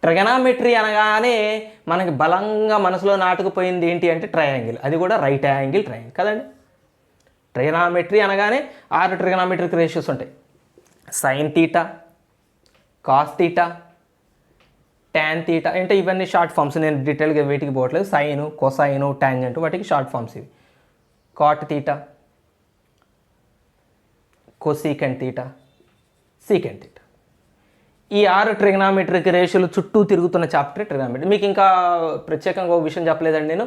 Trigonometry అనగానే మనకి బలంగా మనసులో నాటుకుపోయింది ఏంటి అంటే ట్రయాంగిల్, అది కూడా రైట్ యాంగిల్ ట్రయాంగిల్ కదండి. ట్రిగనామెట్రీ అనగానే 6 ట్రిగనామెట్రిక్ రేషియోస్ ఉంటాయి. Sine theta, cos theta, tan theta, అంటే ఇవన్నీ షార్ట్ ఫామ్స్. నేను డీటెయిల్గా వీటికి పోవట్లేదు. సైను, కొసైను, టాంజెంట్ వాటికి షార్ట్ ఫామ్స్ ఇవి. Cot theta, cosecant theta, secant theta. ఈ 6 ట్రిగనామెట్రిక్ రేషియోలు చుట్టూ తిరుగుతున్న చాప్టర్ ట్రిగనామెట్రీ. మీకు ఇంకా ప్రత్యేకంగా ఒక విషయం చెప్పలేదండి నేను.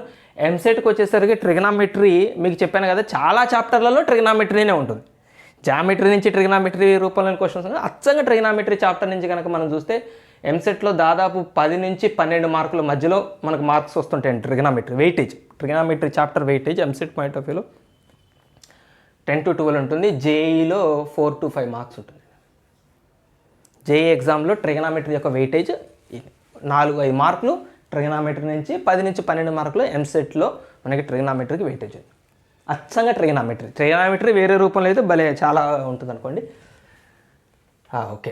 ఎంసెట్కి వచ్చేసరికి ట్రిగనామెట్రీ మీకు చెప్పాను కదా, చాలా చాప్టర్లలో ట్రిగనామెట్రీనే ఉంటుంది. జామెట్రీ నుంచి ట్రిగనామెట్రీ రూపంలోని క్వశ్చన్స్ అచ్చంగా ట్రిగనామెట్రీ చాప్టర్ నుంచి కనుక మనం చూస్తే ఎంసెట్లో దాదాపు 10 నుంచి 12 మార్కుల మధ్యలో మనకు మార్క్స్ వస్తుంటాయండి. Trigonometry weightage, trigonometry chapter weightage EAMCET point of వ్యూలో 10 to 12 ఉంటుంది. జేఈలో 4 to 5 మార్క్స్ ఉంటుంది. జేఈ ఎగ్జామ్లో ట్రిగనామెట్రీ యొక్క వెయిటేజ్ 4-5 మార్కులు, ట్రిగనామెట్రీ నుంచి 10 నుంచి 12 మార్కులు ఎంసెట్లో మనకి ట్రిగనామెట్రీకి వెయిటేజ్ ఉంది. అచ్చంగా ట్రిగనామెట్రీ వేరే రూపంలో అయితే భలే చాలా ఉంటుంది అనుకోండి. ఓకే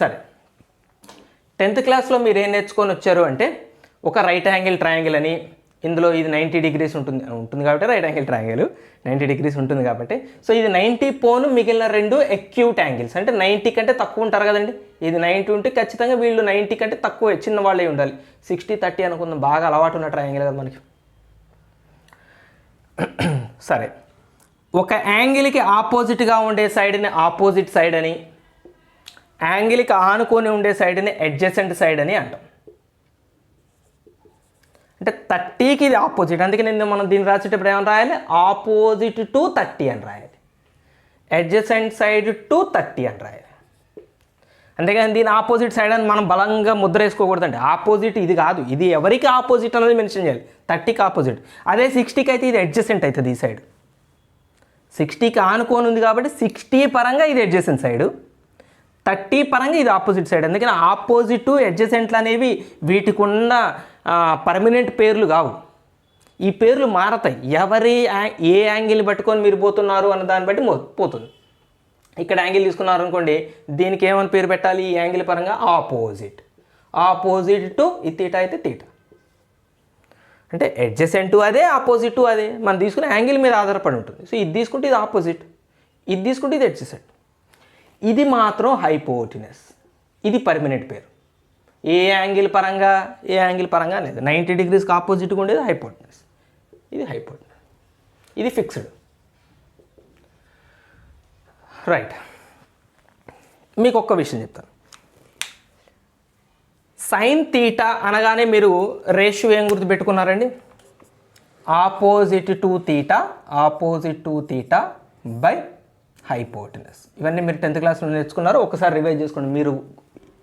సరే. 10th క్లాస్లో మీరు ఏం నేర్చుకొని వచ్చారు అంటే ఒక రైట్ యాంగిల్ ట్రయాంగిల్ అని, ఇందులో ఇది 90 degrees ఉంటుంది కాబట్టి రైట్ యాంగిల్ ట్రయాంగిల్ 90 degrees ఉంటుంది కాబట్టి, సో ఇది 90 పోను మిగిలిన 2 అక్యూట్ యాంగిల్స్, అంటే 90 కంటే తక్కువ ఉంటారు కదండి. ఇది 90 ఉంటే ఖచ్చితంగా వీళ్ళు 90 కంటే తక్కువ చిన్న వాళ్ళే ఉండాలి. 60-30 అనుకుందాం, బాగా అలవాటు ఉన్న ట్రయాంగిల్ కదా మనకి. సరే, ఒక యాంగిల్కి ఆపోజిట్గా ఉండే సైడ్ని ఆపోజిట్ సైడ్ అని, యాంగిల్కి ఆనుకొని ఉండే సైడ్ని అడ్జసెంట్ సైడ్ అని అంటాం. అంటే 30కి ఇది ఆపోజిట్, అందుకే మనం దీన్ని రాసేటప్పుడు ఏమని రాయాలి, ఆపోజిట్ టు 30 అని రాయాలి, అడ్జసెంట్ సైడ్ టు 30 అని రాయాలి. అంతేగాని దీని ఆపోజిట్ సైడ్ అని మనం బలంగా ముద్ర వేసుకోకూడదండి. ఆపోజిట్ ఇది కాదు, ఇది ఎవరికి ఆపోజిట్ అనేది మెన్షన్ చేయాలి. 30కి ఆపోజిట్. అదే 60కి అయితే ఇది అడ్జసెంట్ అవుతుంది. ఈ సైడ్ 60కి ఆనుకొని ఉంది కాబట్టి 60 పరంగా ఇది అడ్జసెంట్ సైడు, 30 పరంగా ఇది ఆపోజిట్ సైడ్. అందుకని ఆపోజిట్ అడ్జసెంట్లు అనేవి వీటికి ఉన్న పర్మనెంట్ పేర్లు కావు. ఈ పేర్లు మారతాయి, ఏ యాంగిల్ పట్టుకొని మీరు పోతున్నారు అన్న దాన్ని బట్టి పోతుంది. ఇక్కడ యాంగిల్ తీసుకున్నారు అనుకోండి, దీనికి ఏమని పేరు పెట్టాలి, ఈ యాంగిల్ పరంగా ఆపోజిట్ టు ఈ తీటా అయితే తీటా, అంటే అడ్జసెంట్ టు అదే, ఆపోజిట్ టు అదే. మనం తీసుకునే యాంగిల్ మీద ఆధారపడి ఉంటుంది. సో ఇది తీసుకుంటే ఇది ఆపోజిట్, ఇది తీసుకుంటే ఇది అడ్జసెంట్. ఇది మాత్రం హైపోటినస్, ఇది పర్మనెంట్ పేరు. ఏ యాంగిల్ పరంగా లేదు. 90 degreesకి ఆపోజిట్గా ఉండేది హైపోటినస్, ఇది హైపోటినస్, ఇది ఫిక్స్డ్. రైట్, మీకు ఒక్క విషయం చెప్తాను. సైన్ తీటా అనగానే మీరు రేషియో ఏం గుర్తుపెట్టుకున్నారండి, opposite to theta by hypotenuse. ఇవన్నీ మీరు 10th క్లాస్లో నేర్చుకున్నారు. ఒకసారి రివైజ్ చేసుకోండి. మీరు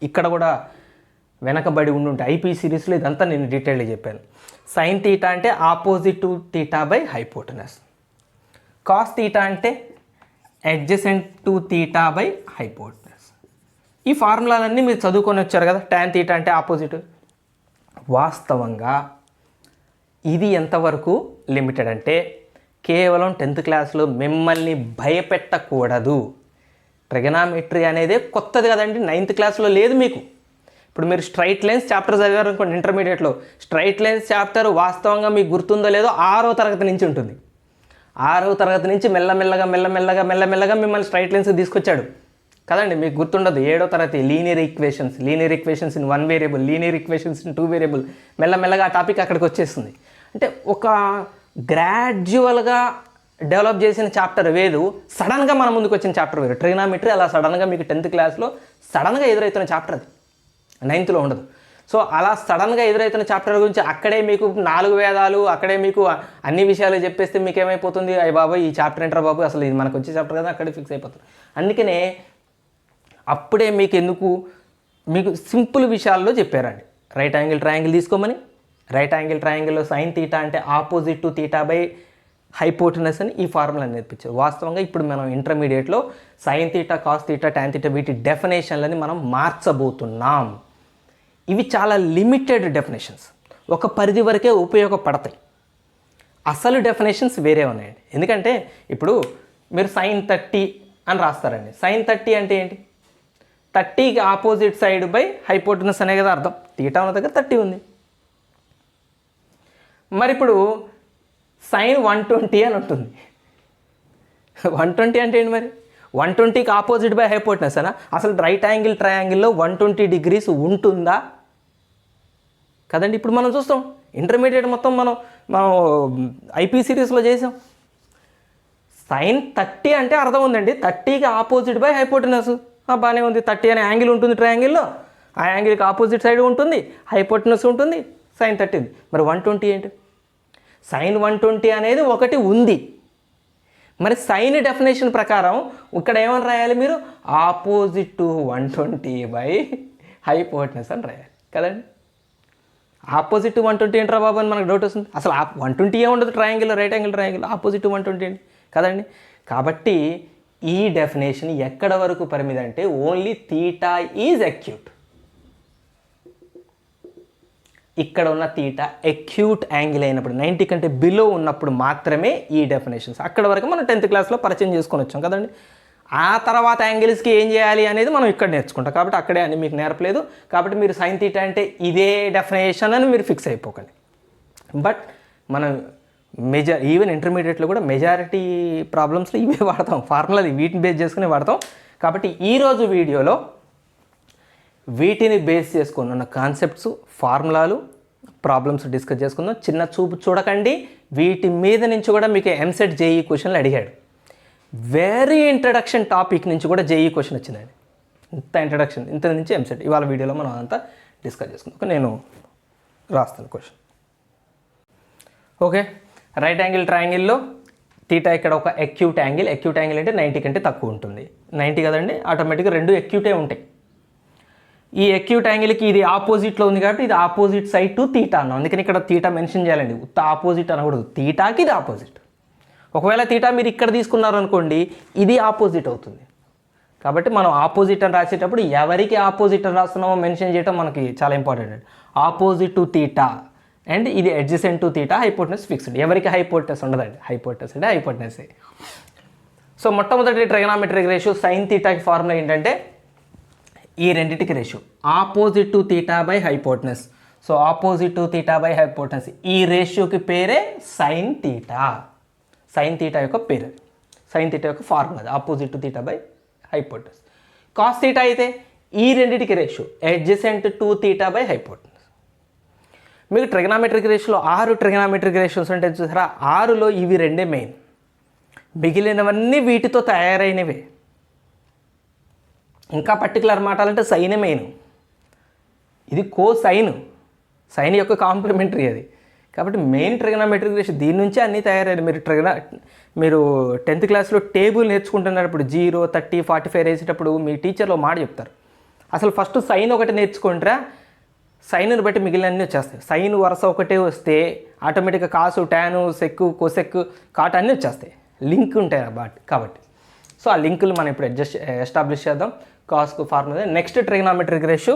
ఇక్కడ కూడా వెనకబడి ఉండుంటే ఐపీ సిరీస్లో ఇదంతా నేను డీటెయిల్గా చెప్పాను. సైన్ తీటా అంటే opposite to theta by hypotenuse, cos theta అంటే adjacent to theta by hypotenuse. ఈ ఫార్ములాలన్నీ మీరు చదువుకొని వచ్చారు కదా. టాన్ తీటా అంటే ఆపోజిట్. వాస్తవంగా ఇది ఎంతవరకు లిమిటెడ్ అంటే కేవలం 10th క్లాస్లో మిమ్మల్ని భయపెట్టకూడదు. ట్రిగనామెట్రీ అనేది కొత్తది కదండి, 9th క్లాస్లో లేదు మీకు. ఇప్పుడు మీరు స్ట్రైట్ లైన్స్ చాప్టర్ చదివారు అనుకోండి ఇంటర్మీడియట్లో, స్ట్రైట్ లైన్స్ చాప్టర్ వాస్తవంగా మీకు గుర్తుందో లేదో 6వ తరగతి నుంచి ఉంటుంది. 6వ తరగతి నుంచి మెల్లమెల్లగా మిమ్మల్ని స్ట్రైట్ లైన్స్కి తీసుకొచ్చాడు కదండి. మీకు గుర్తుండదు 7వ తరగతి linear equations in 1 variable, linear equations in 2 variable, మెల్లమెల్లగా ఆ టాపిక్ అక్కడికి వచ్చేస్తుంది. అంటే ఒక గ్రాడ్యువల్గా డెవలప్ చేసిన చాప్టర్ వేరు, సడన్గా మన ముందుకు వచ్చిన చాప్టర్ వేరు. ట్రిగనామెట్రీ అలా సడన్గా మీకు 10th క్లాస్లో సడన్గా ఎదురవుతున్న చాప్టర్ అది, 9thలో ఉండదు. సో అలా సడన్గా ఎదురవుతున్న చాప్టర్ గురించి అక్కడే మీకు 4 వేదాలు, అక్కడే మీకు అన్ని విషయాలు చెప్పేస్తే మీకు ఏమైపోతుంది, అయ్య బాబు ఈ చాప్టర్ ఏంటారా బాబు, అసలు ఇది మనకు వచ్చే చాప్టర్ కదా, అక్కడే ఫిక్స్ అయిపోతుంది. అందుకనే అప్పుడే మీకు సింపుల్ విషయాల్లో చెప్పారండి. రైట్ యాంగిల్ ట్రయాంగిల్ తీసుకోమని, రైట్ యాంగిల్ ట్రయాంగిల్లో సైన్ తీటా అంటే opposite to theta by hypotenuse అని ఈ ఫార్ములా నేర్పించారు. వాస్తవంగా ఇప్పుడు మనం ఇంటర్మీడియట్లో sign theta, cos theta, tan theta వీటి డెఫినేషన్లని మనం మార్చబోతున్నాం. ఇవి చాలా లిమిటెడ్ డెఫినేషన్స్, ఒక పరిధి వరకే ఉపయోగపడతాయి. అసలు డెఫినేషన్స్ వేరే ఉన్నాయండి. ఎందుకంటే ఇప్పుడు మీరు sin 30 అని రాస్తారండి. sin 30 అంటే ఏంటి? 30కి ఆపోజిట్ సైడ్ బై హైపోటెనస్ అనే కదా అర్థం. తీటా ఉన్న దగ్గర 30 ఉంది. మరి ఇప్పుడు సైన్ 120 అని ఉంటుంది. 120 అంటే ఏంటి మరి? 120కి ఆపోజిట్ బై హైపోటెనస్ అనా? అసలు రైట్ యాంగిల్ ట్రయాంగిల్లో 120 డిగ్రీస్ ఉంటుందా కదండి. ఇప్పుడు మనం చూస్తాం ఇంటర్మీడియట్ మొత్తం మనం ఐపీ సిరీస్లో చేసాం. సైన్ 30 అంటే అర్థం ఉందండి, 30కి ఆపోజిట్ బై హైపోటెనస్. బాగానే ఉంది. 30 అనే యాంగిల్ ఉంటుంది ట్రయాంగిల్లో, ఆ యాంగిల్కి ఆపోజిట్ సైడ్ ఉంటుంది, హైపోటెనస్ ఉంటుంది, సైన్ 30 ఉంది. మరి 120 ఏంటి? సైన్ 120 అనేది ఒకటి ఉంది. మరి సైన్ డెఫినేషన్ ప్రకారం ఇక్కడ ఏమని రాయాలి మీరు? ఆపోజిట్ టు 120 బై హైపోటెనస్ అని రాయాలి కదండి. ఆపోజిట్ టు 120 ఏంట్రా బాబు అని మనకు డౌట్ వస్తుంది. అసలు 120 ఉండదు ట్రయాంగిల్లో, right angle triangle, opposite to 120 ఏంటి కదండి. కాబట్టి ఈ డెఫినేషన్ ఎక్కడ వరకు పరిమితి అంటే ఓన్లీ తీటా ఈజ్ అక్యూట్. ఇక్కడ ఉన్న తీటా అక్యూట్ యాంగిల్ అయినప్పుడు 90 కంటే బిలో ఉన్నప్పుడు మాత్రమే ఈ డెఫినేషన్స్. అక్కడ వరకు మనం 10th క్లాస్లో పరిచయం చేసుకొని వచ్చాం కదండి. ఆ తర్వాత యాంగిల్స్కి ఏం చేయాలి అనేది మనం ఇక్కడ నేర్చుకుంటాం. కాబట్టి అక్కడే అని మీకు నేర్పలేదు. కాబట్టి మీరు సైన్ తీటా అంటే ఇదే డెఫినేషన్ అని మీరు ఫిక్స్ అయిపోకండి. బట్ మనం ఈవెన్ ఇంటర్మీడియట్లో కూడా మెజారిటీ ప్రాబ్లమ్స్లో ఇవే వాడతాం, ఫార్ములాది వీటిని బేస్ చేసుకుని వాడతాం. కాబట్టి ఈరోజు వీడియోలో వీటిని బేస్ చేసుకుని ఉన్న కాన్సెప్ట్స్, ఫార్ములాలు, ప్రాబ్లమ్స్ డిస్కస్ చేసుకుందాం. చిన్న చూపు చూడకండి. వీటి మీద నుంచి కూడా మీకు ఎంసెట్ జేఈ క్వశ్చన్లు అడిగాడు. వెరీ ఇంట్రడక్షన్ టాపిక్ నుంచి కూడా జేఈ క్వశ్చన్ వచ్చిందండి. ఇంత ఇంట్రడక్షన్, ఇంత నుంచి ఎంసెట్. ఇవాళ వీడియోలో మనం అంతా డిస్కస్ చేసుకుందాం. నేను రాస్తాను క్వశ్చన్. ఓకే, రైట్ యాంగిల్ ట్రయాంగిల్లో తీటా ఇక్కడ ఒక అక్యూట్ యాంగిల్. అక్యూట్ యాంగిల్ అంటే 90 కంటే తక్కువ ఉంటుంది. 90 కదండి, ఆటోమేటిక్గా రెండు అక్యూటే ఉంటాయి. ఈ అక్యూట్ యాంగిల్కి ఇది ఆపోజిట్లో ఉంది కాబట్టి ఇది ఆపోజిట్ సైడ్ టు తీటా అన్నాం. అందుకని ఇక్కడ తీటా మెన్షన్ చేయాలండి. ఉత్త ఆపోజిట్ అనకూడదు, తీటాకి ఇది ఆపోజిట్. ఒకవేళ తీటా మీరు ఇక్కడ తీసుకున్నారు అనుకోండి, ఇది ఆపోజిట్ అవుతుంది. కాబట్టి మనం ఆపోజిట్ అని రాసేటప్పుడు ఎవరికి ఆపోజిట్ అని రాస్తున్నామో మెన్షన్ చేయడం మనకి చాలా ఇంపార్టెంట్ అండి. ఆపోజిట్ టు తీటా అండ్ ఇది adjacent to theta, hypotenuse fixed. ఎవరికి హైపోటెనస్ ఉండదండి, హైపోటెనస్ అంటే హైపోటెనసే. సో మొట్టమొదటి ట్రిగనామెట్రిక్ రేషియో సైన్ తీటాకి ఫార్ములా ఏంటంటే ఈ రెండింటికి ratio opposite to theta by hypotenuse. So opposite to theta by hypotenuse, ఈ రేషియోకి పేరే సైన్ తీటా. సైన్ తీటా యొక్క పేరు, సైన్ తీటా యొక్క formula opposite to theta by hypotenuse. Cos theta అయితే ఈ రెండింటికి ratio adjacent to theta by hypotenuse. మీకు trigonometric రేషియోలో 6 ట్రిగనామెట్రిక్ రేషియోస్ అంటే చూసారా, 6లో ఇవి రెండే మెయిన్, మిగిలినవన్నీ వీటితో తయారైనవే. ఇంకా పర్టికులర్ మాట్లాడాలంటే సైనే మెయిన్, ఇది కో సైన్ యొక్క కాంప్లిమెంటరీ అది. కాబట్టి మెయిన్ ట్రిగనామెట్రిక్ రేషియో దీని నుంచే అన్నీ తయారయ్యాయి. మీరు 10th క్లాస్లో టేబుల్ నేర్చుకుంటున్నప్పుడు 0, 30, 45 వేసేటప్పుడు మీ టీచర్లో మాట చెప్తారు, అసలు ఫస్ట్ సైన్ ఒకటి నేర్చుకుంటారా, సైన్ను బట్టి మిగిలినన్నీ వచ్చేస్తాయి. సైన్ వరుస ఒకటే వస్తే ఆటోమేటిక్గా కాసు, టాను, సెక్కు, కోసెక్కు, కాట్ అన్నీ వచ్చేస్తాయి, లింక్ ఉంటాయి కాబట్టి. సో ఆ లింకులు మనం ఇప్పుడు ఎస్టాబ్లిష్ చేద్దాం. కాస్కు formula. Next trigonometric ratio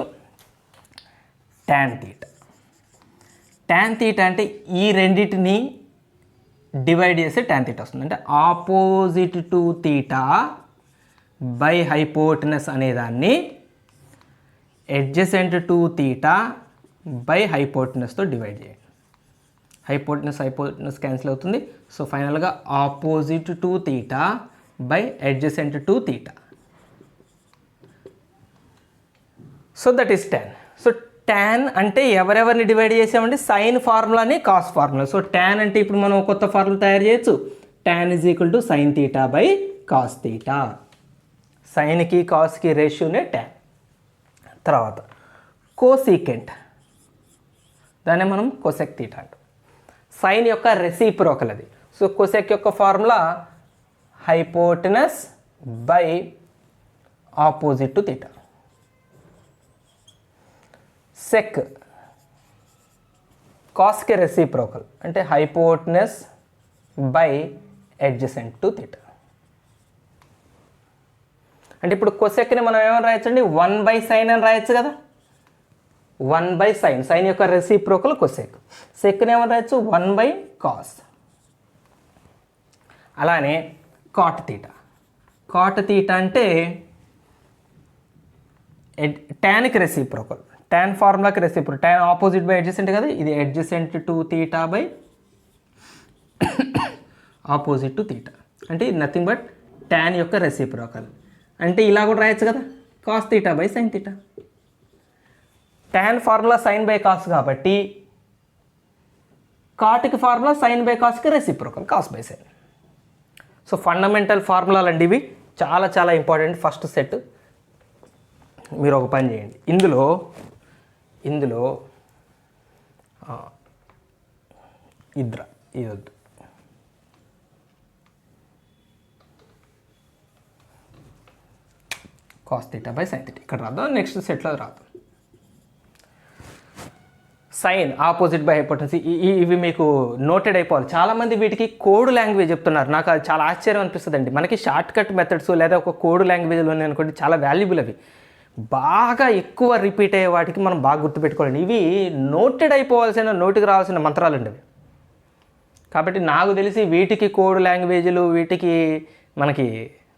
tan theta. Tan theta అంటే ఈ రెండింటిని డివైడ్ చేస్తే టాన్ తీటా వస్తుంది. అంటే opposite to theta by hypotenuse అనేదాన్ని అడ్జసెంట్ టు తీటా బై హైపోటెనస్తో డివైడ్ చేయండి. హైపోటెనస్ క్యాన్సిల్ అవుతుంది. సో ఫైనల్గా opposite to theta by adjacent to theta. So that is tan. So tan అంటే ఎవరెవరిని డివైడ్ చేసామంటే సైన్ ఫార్ములాని కాస్ ఫార్ములా. సో టాన్ అంటే ఇప్పుడు మనం కొత్త ఫార్ములా తయారు చేయొచ్చు. Tan is equal to sine theta by cos theta. సైన్కి కాస్కి రేషియోనే టాన్. తర్వాత కోసీకెంట్, దాన్ని మనం కోసెక్ తీటా అంటాం. సైన్ యొక్క రెసిప్రోకల్ అది. సో కోసెక్ యొక్క formula hypotenuse by opposite to theta. Sec కాస్కి రెసిప్రోకల్ అంటే hypotenuse by adjacent to theta. అంటే ఇప్పుడు కొసెక్ని మనం ఏమని రాయొచ్చండి, 1/sin అని రాయొచ్చు కదా. 1/sin, సైన్ యొక్క రెసిప్రోకల్ కొసెక్. సెక్ని ఏమని రాయొచ్చు, 1/cos. అలానే కాట్ తీటా. కాట్ తీటా అంటే ట్యాన్కి రెసిప్రోకల్, ట్యాన్ ఫార్ములాకి reciprocal, tan opposite by adjacent కదా, ఇది adjacent to theta by opposite to theta, అంటే ఇది నథింగ్ బట్ ట్యాన్ యొక్క రెసిప్రోకల్. అంటే ఇలా కూడా రాయొచ్చు కదా, cos theta by sine theta. Tan formula sine by cos కాబట్టి కాట్కి ఫార్ములా సైన్ బై కాస్కి reciprocal cos by sine. So fundamental ఫార్ములాలు అండి ఇవి, చాలా చాలా ఇంపార్టెంట్. ఫస్ట్ సెట్ మీరు ఒక పని చేయండి, ఇందులో ఇది వద్దు, cos theta by sine theta ఇక్కడ రాద్దాం, నెక్స్ట్ సెట్లో రాద్దాం. సైన్ ఆపోజిట్ బై హైపోటెన్యూస్, ఇవి మీకు నోటెడ్ అయిపోవాలి. చాలామంది వీటికి కోడ్ లాంగ్వేజ్ చెప్తున్నారు, నాకు అది చాలా ఆశ్చర్యం అనిపిస్తుంది అండి. మనకి షార్ట్ కట్ మెథడ్స్ లేదా ఒక కోడ్ లాంగ్వేజ్లో ఉన్నాయి అనుకోండి, చాలా వాల్యుబుల్. అవి బాగా ఎక్కువ రిపీట్ అయ్యే వాటికి మనం బాగా గుర్తుపెట్టుకోవాలండి. ఇవి నోటెడ్ అయిపోవాల్సిన, నోటికి రావాల్సిన మంత్రాలు అండి అవి. కాబట్టి నాకు తెలిసి వీటికి కోడ్ లాంగ్వేజ్లు వీటికి మనకి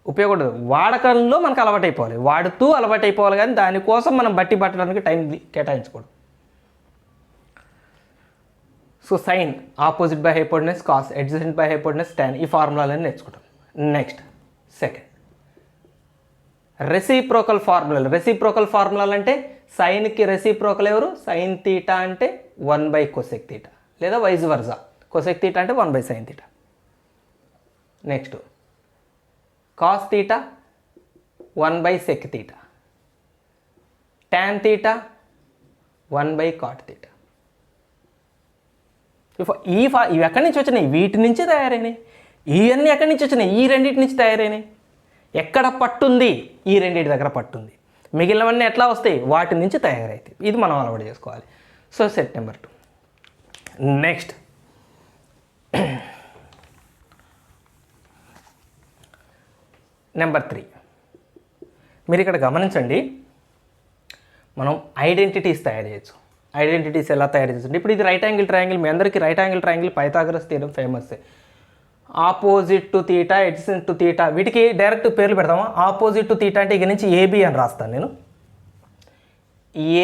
ఉపయోగపడదు, వాడకంలో మనకు అలవాటు అయిపోవాలి, వాడుతూ అలవాటు అయిపోవాలి. కానీ దానికోసం మనం బట్టి పట్టడానికి టైం కేటాయించకూడదు. So sine opposite by hypotenuse, cos adjacent by hypotenuse, tan, ఈ ఫార్ములాలని నేర్చుకుంటాం. నెక్స్ట్ సెకండ్ రెసిప్రోకల్ ఫార్ములాలు. రెసిప్రోకల్ ఫార్ములాలు అంటే సైన్కి రెసిప్రోకల్ ఎవరు, సైన్ తీటా అంటే 1 కొసెక్ తీటా, లేదా వైజ్ వర్జా, కొసెక్ తీటా అంటే 1 sine theta. Next cos theta 1 sec theta, tan theta 1 cot theta. ఇవి ఎక్కడి నుంచి వచ్చినాయి, వీటి నుంచి తయారైనాయి. ఇవన్నీ ఎక్కడి నుంచి వచ్చినాయి, ఈ రెండింటి నుంచి తయారైనాయి. ఎక్కడ పట్టుంది, ఈ రెండింటి దగ్గర పట్టుంది. మిగిలినవన్నీ ఎట్లా వస్తాయి, వాటి నుంచి తయారైతాయి. ఇది మనం అలవాటు చేసుకోవాలి. So set number 2. Next number 3. మీరు ఇక్కడ గమనించండి, మనం ఐడెంటిటీస్ తయారు చేయొచ్చు. ఐడెంటిటీస్ ఎలా తయారు చేస్తుంది, ఇప్పుడు ఇది రైట్ యాంగిల్ ట్రయాంగిల్. మీ అందరికీ right angle triangle Pythagoras theorem famous. Opposite to theta, adjacent to theta, వీటికి డైరెక్ట్ పేర్లు పెడతామా. ఆపోజిట్ టు తీటా అంటే ఇక నుంచి ఏబి అని రాస్తాను నేను.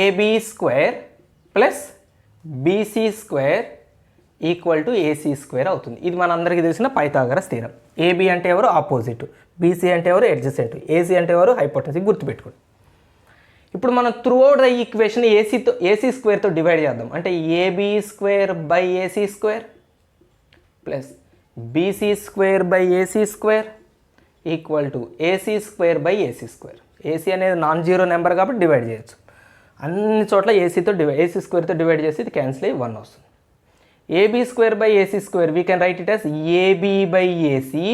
A B square plus BC square equal to AC square అవుతుంది. ఇది మనందరికీ తెలిసిన పైథాగరస్ థియరం. ఏబి అంటే ఎవరు, ఆపోజిట్. బీసీ అంటే ఎవరు, అడ్జసెంట్. ఏసీ అంటే ఎవరు, హైపోటెన్యూస్. గుర్తుపెట్టుకోండి. ఇప్పుడు మనం through out the equation AC స్క్వేర్తో డివైడ్ చేద్దాం. అంటే AB square by AC square plus BC square by AC square equal to AC square by AC square. AC అనేది నాన్ జీరో నెంబర్ కాబట్టి డివైడ్ చేయొచ్చు. అన్ని చోట్ల ఏసీ స్క్వేర్తో డివైడ్ చేసి ఇది క్యాన్సిల్ అయ్యి 1 వస్తుంది. A B square by AC square we can write it as A B by A C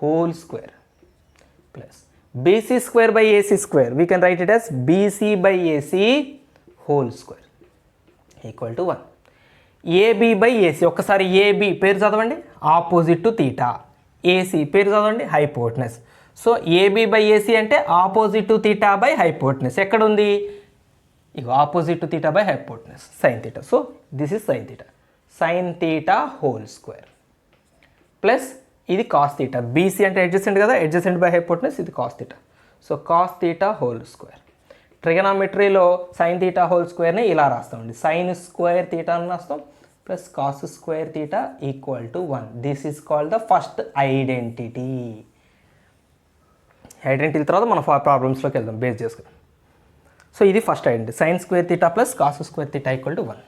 whole square plus BC square by AC square, we can write it as BC by AC whole square equal to 1. AB by AC, ఒక్కసారి AB పేరు చదవండి, opposite to theta. AC పేరు చదవండి, hypotenuse. So AB by AC అంటే opposite to theta by hypotenuse. ఎక్కడ ఉంది, ఇక opposite to theta by hypotenuse, sine theta. So this is sine theta, sine theta whole square plus ఇది cos theta. BC అంటే adjacent కదా, adjacent by hypotenuse, ఇది cos theta. So cos theta whole square. ట్రిగనామెట్రీలో sine theta whole స్క్వేర్ని ఇలా రాస్తామండి, sine square theta అని రాస్తాం plus cos square theta equal to 1. This is called the first identity. Identity తర్వాత మన ప్రాబ్లమ్స్లోకి వెళ్దాం బేస్ చేసుకుని. సో ఇది first identity, sign square theta plus cos square theta equal to 1.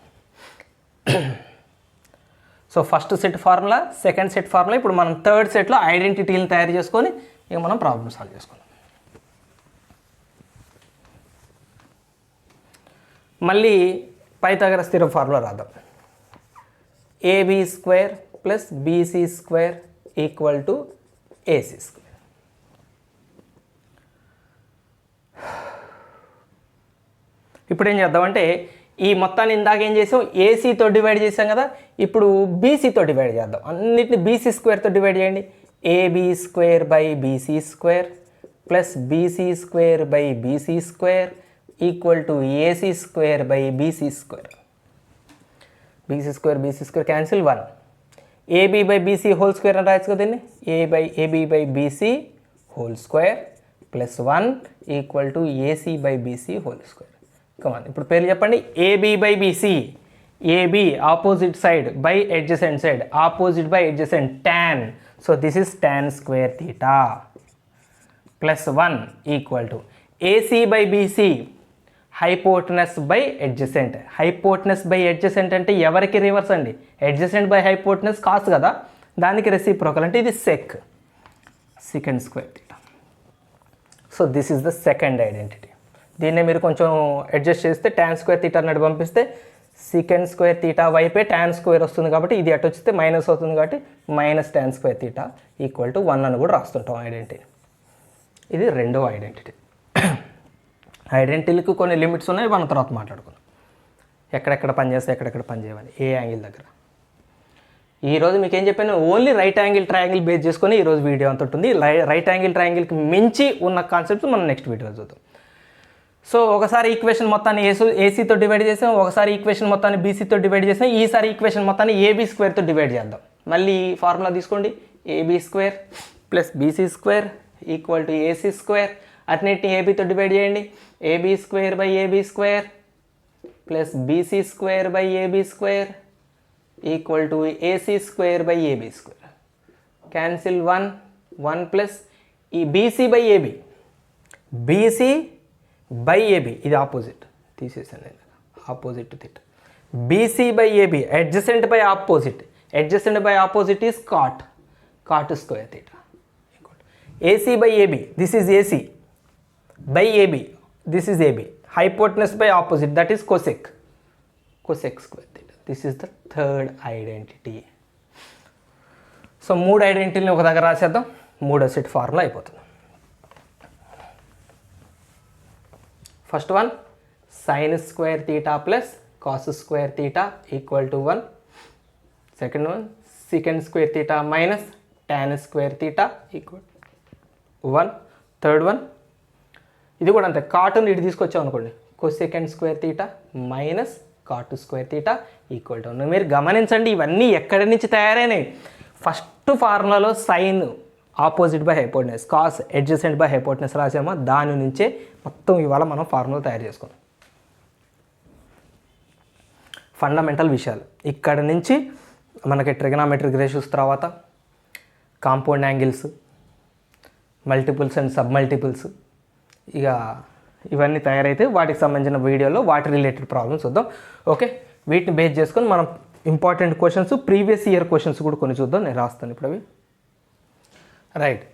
So first set formula, second set formula. ఇప్పుడు మనం third సెట్లో ఐడెంటిటీలను తయారు చేసుకొని ఇక మనం ప్రాబ్లమ్ సాల్వ్ చేసుకుందాం. మళ్ళీ పైథాగరస్ థియరం ఫార్ములా రాద్దాం. AB square plus BC square equal to AC square. ఇప్పుడు ఏం చేద్దామంటే ఈ మొత్తాన్ని ఇందాక ఏం చేసాం, ఏసీతో డివైడ్ చేసాం కదా, ఇప్పుడు బీసీతో డివైడ్ చేద్దాం. అన్నిటిని బీసీ స్క్వేర్తో డివైడ్ చేయండి. AB square by BC square plus BC square by BC square equal to AC square by BC square. BC square cancel 1. AB by BC whole square అని రాయచ్చు కదా దీన్ని, AB by BC whole square plus 1 equal to AC by BC whole square. Come on ఇప్పుడు పేరు చెప్పండి. AB by BC, AB opposite side by adjacent side, opposite by adjacent tan. So this is tan square theta plus 1 equal to AC by BC hypotenuse by adjacent. Hypotenuse by adjacent అంటే ఎవరికి reverse అండి? Adjacent by hypotenuse cos కదా, దానికి reciprocal అంటే ఇది second square theta. So this is the second identity. దీన్నే మీరు కొంచెం అడ్జస్ట్ చేస్తే tan స్క్వేర్ థీటా అన్నట్టు పంపిస్తే సెకండ్ స్క్వేర్ థీటా వైపే tan స్క్వేర్ వస్తుంది కాబట్టి ఇది అటు వచ్చితే మైనస్ అవుతుంది కాబట్టి minus tan square theta equal to 1 అని కూడా రాస్తుంటాం ఐడెంటిటీ. ఇది రెండో ఐడెంటిటీ. ఐడెంటిటీలకు కొన్ని లిమిట్స్ ఉన్నాయి, మనం తర్వాత మాట్లాడుకుందాం. ఎక్కడెక్కడ పనిచేస్తే ఎక్కడెక్కడ పనిచేయాలి ఏ యాంగిల్ దగ్గర. ఈరోజు మీకు ఏం చెప్పాను, only right angle triangle base చేసుకొని ఈరోజు వీడియో అంత ఉంటుంది. రైట్ యాంగిల్ ట్రయాంగిల్కి మించి ఉన్న కాన్సెప్ట్స్ మనం నెక్స్ట్ వీడియోలో చూద్దాం. సో ఒకసారి ఈక్వేషన్ మొత్తాన్ని ఏసీతో డివైడ్ చేసాం, ఒకసారి ఈక్వేషన్ మొత్తాన్ని బీసీతో డివైడ్ చేసాం, ఈసారి ఈక్వేషన్ మొత్తాన్ని ఏబీ స్క్వేర్తో డివైడ్ చేద్దాం. మళ్ళీ ఫార్ములా తీసుకోండి, AB square plus BC square equal to AC square. అన్నిటిని ఏబీతో డివైడ్ చేయండి. AB square by AB square plus BC square by AB square equal to AC square by AB square. Cancel 1 plus ఈ BC by AB, BC by AB ఇది opposite తీసేసాను నేను, opposite theta. BC by AB adjacent by opposite, adjacent by opposite is cot square theta. AC by AB this is AC by AB this is AB. Hypotenuse by opposite that is cosec square theta. This is the third identity. So 3 ఐడెంటిటీని ఒక దగ్గర రాసేద్దాం, 3వ set formula అయిపోతుంది. First one sine square theta plus cos square theta equal to 1. Second one second square theta minus tan square theta equal 1. Third one ఇది కూడా అంతే, కాటును ఇటు తీసుకొచ్చాం అనుకోండి, కొసెకండ్ స్క్వేర్ థీటా మైనస్ కాటు స్క్వేర్ థీటా ఈక్వల్ టు 1. మీరు గమనించండి ఇవన్నీ ఎక్కడి నుంచి తయారైనాయి. ఫస్ట్ ఫార్ములాలో sine opposite by hypotenuse, cos adjacent by hypotenuse రాసామో దాని నుంచే మొత్తం ఇవాళ మనం ఫార్ములా తయారు చేసుకున్నాం. ఫండమెంటల్ విషయాలు ఇక్కడ నుంచి మనకి ట్రిగనామెట్రిక్ రేషియోస్, తర్వాత compound angles, multiples and sub multiples, ఇక ఇవన్నీ తయారైతే వాటికి సంబంధించిన వీడియోలో వాటి రిలేటెడ్ ప్రాబ్లమ్స్ చూద్దాం. ఓకే, వీటిని బేస్ చేసుకొని మనం important questions, previous year questions కూడా కొన్ని చూద్దాం. నేను రాస్తాను ఇప్పుడు అవి. Right,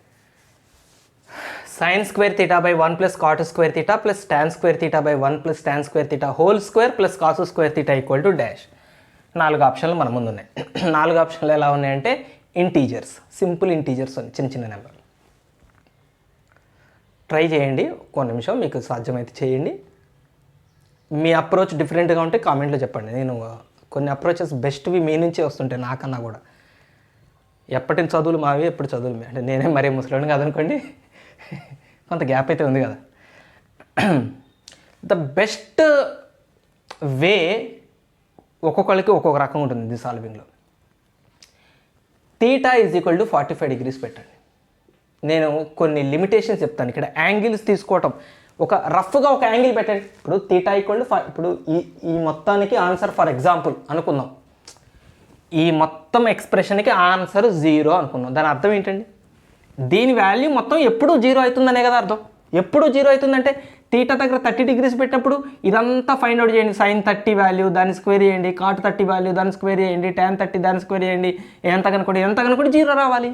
sine square theta by 1 plus cot square theta plus tan square theta by 1 plus tan square theta whole square plus cos square theta equal to dash. 4 ఆప్షన్లు మన ముందు ఉన్నాయి. 4 ఆప్షన్లు ఎలా ఉన్నాయంటే ఇంటీజర్స్, సింపుల్ ఇంటీజర్స్, చిన్న చిన్న నెంబర్. ట్రై చేయండి, ఒక్క నిమిషం మీకు సాధ్యమైతే చేయండి. మీ అప్రోచ్ డిఫరెంట్గా ఉంటే కామెంట్లో చెప్పండి. నేను కొన్ని అప్రోచెస్ బెస్ట్వి మీ నుంచే వస్తుంటాయి నాకన్నా కూడా. ఎప్పటి చదువులు మావి, ఎప్పుడు చదువులు మీ, అంటే నేనే మరీ ముసలిని కాదనుకోండి, కొంత గ్యాప్ అయితే ఉంది కదా. ద బెస్ట్ వే ఒక్కొక్కరికి ఒక్కొక్క రకం ఉంటుంది ఇది సాల్వింగ్లో. Theta is equal to 45 degrees పెట్టండి. నేను కొన్ని లిమిటేషన్స్ చెప్తాను. ఇక్కడ యాంగిల్స్ తీసుకోవటం, ఒక రఫ్గా ఒక యాంగిల్ పెట్టండి. ఇప్పుడు థీటా ఈక్వల్ టు ఇప్పుడు ఈ మొత్తానికి ఆన్సర్ ఫర్ ఎగ్జాంపుల్ అనుకుందాం, ఈ మొత్తం ఎక్స్ప్రెషన్కి ఆన్సర్ 0 అనుకుందాం. దాని అర్థం ఏంటండి? దీని వాల్యూ మొత్తం ఎప్పుడు 0 అవుతుందనే కదా అర్థం. ఎప్పుడు 0 అవుతుందంటే థీటా దగ్గర 30 degrees పెట్టినప్పుడు ఇదంతా ఫైండ్ అవుట్ చేయండి. సైన్ 30 వాల్యూ దాన్ని స్క్వేర్ చేయండి, కాట్ 30 వాల్యూ దాన్ని స్క్వేర్ చేయండి, tan 30 దాన్ని స్క్వేర్ చేయండి, ఎంత కనుకోండి 0 రావాలి.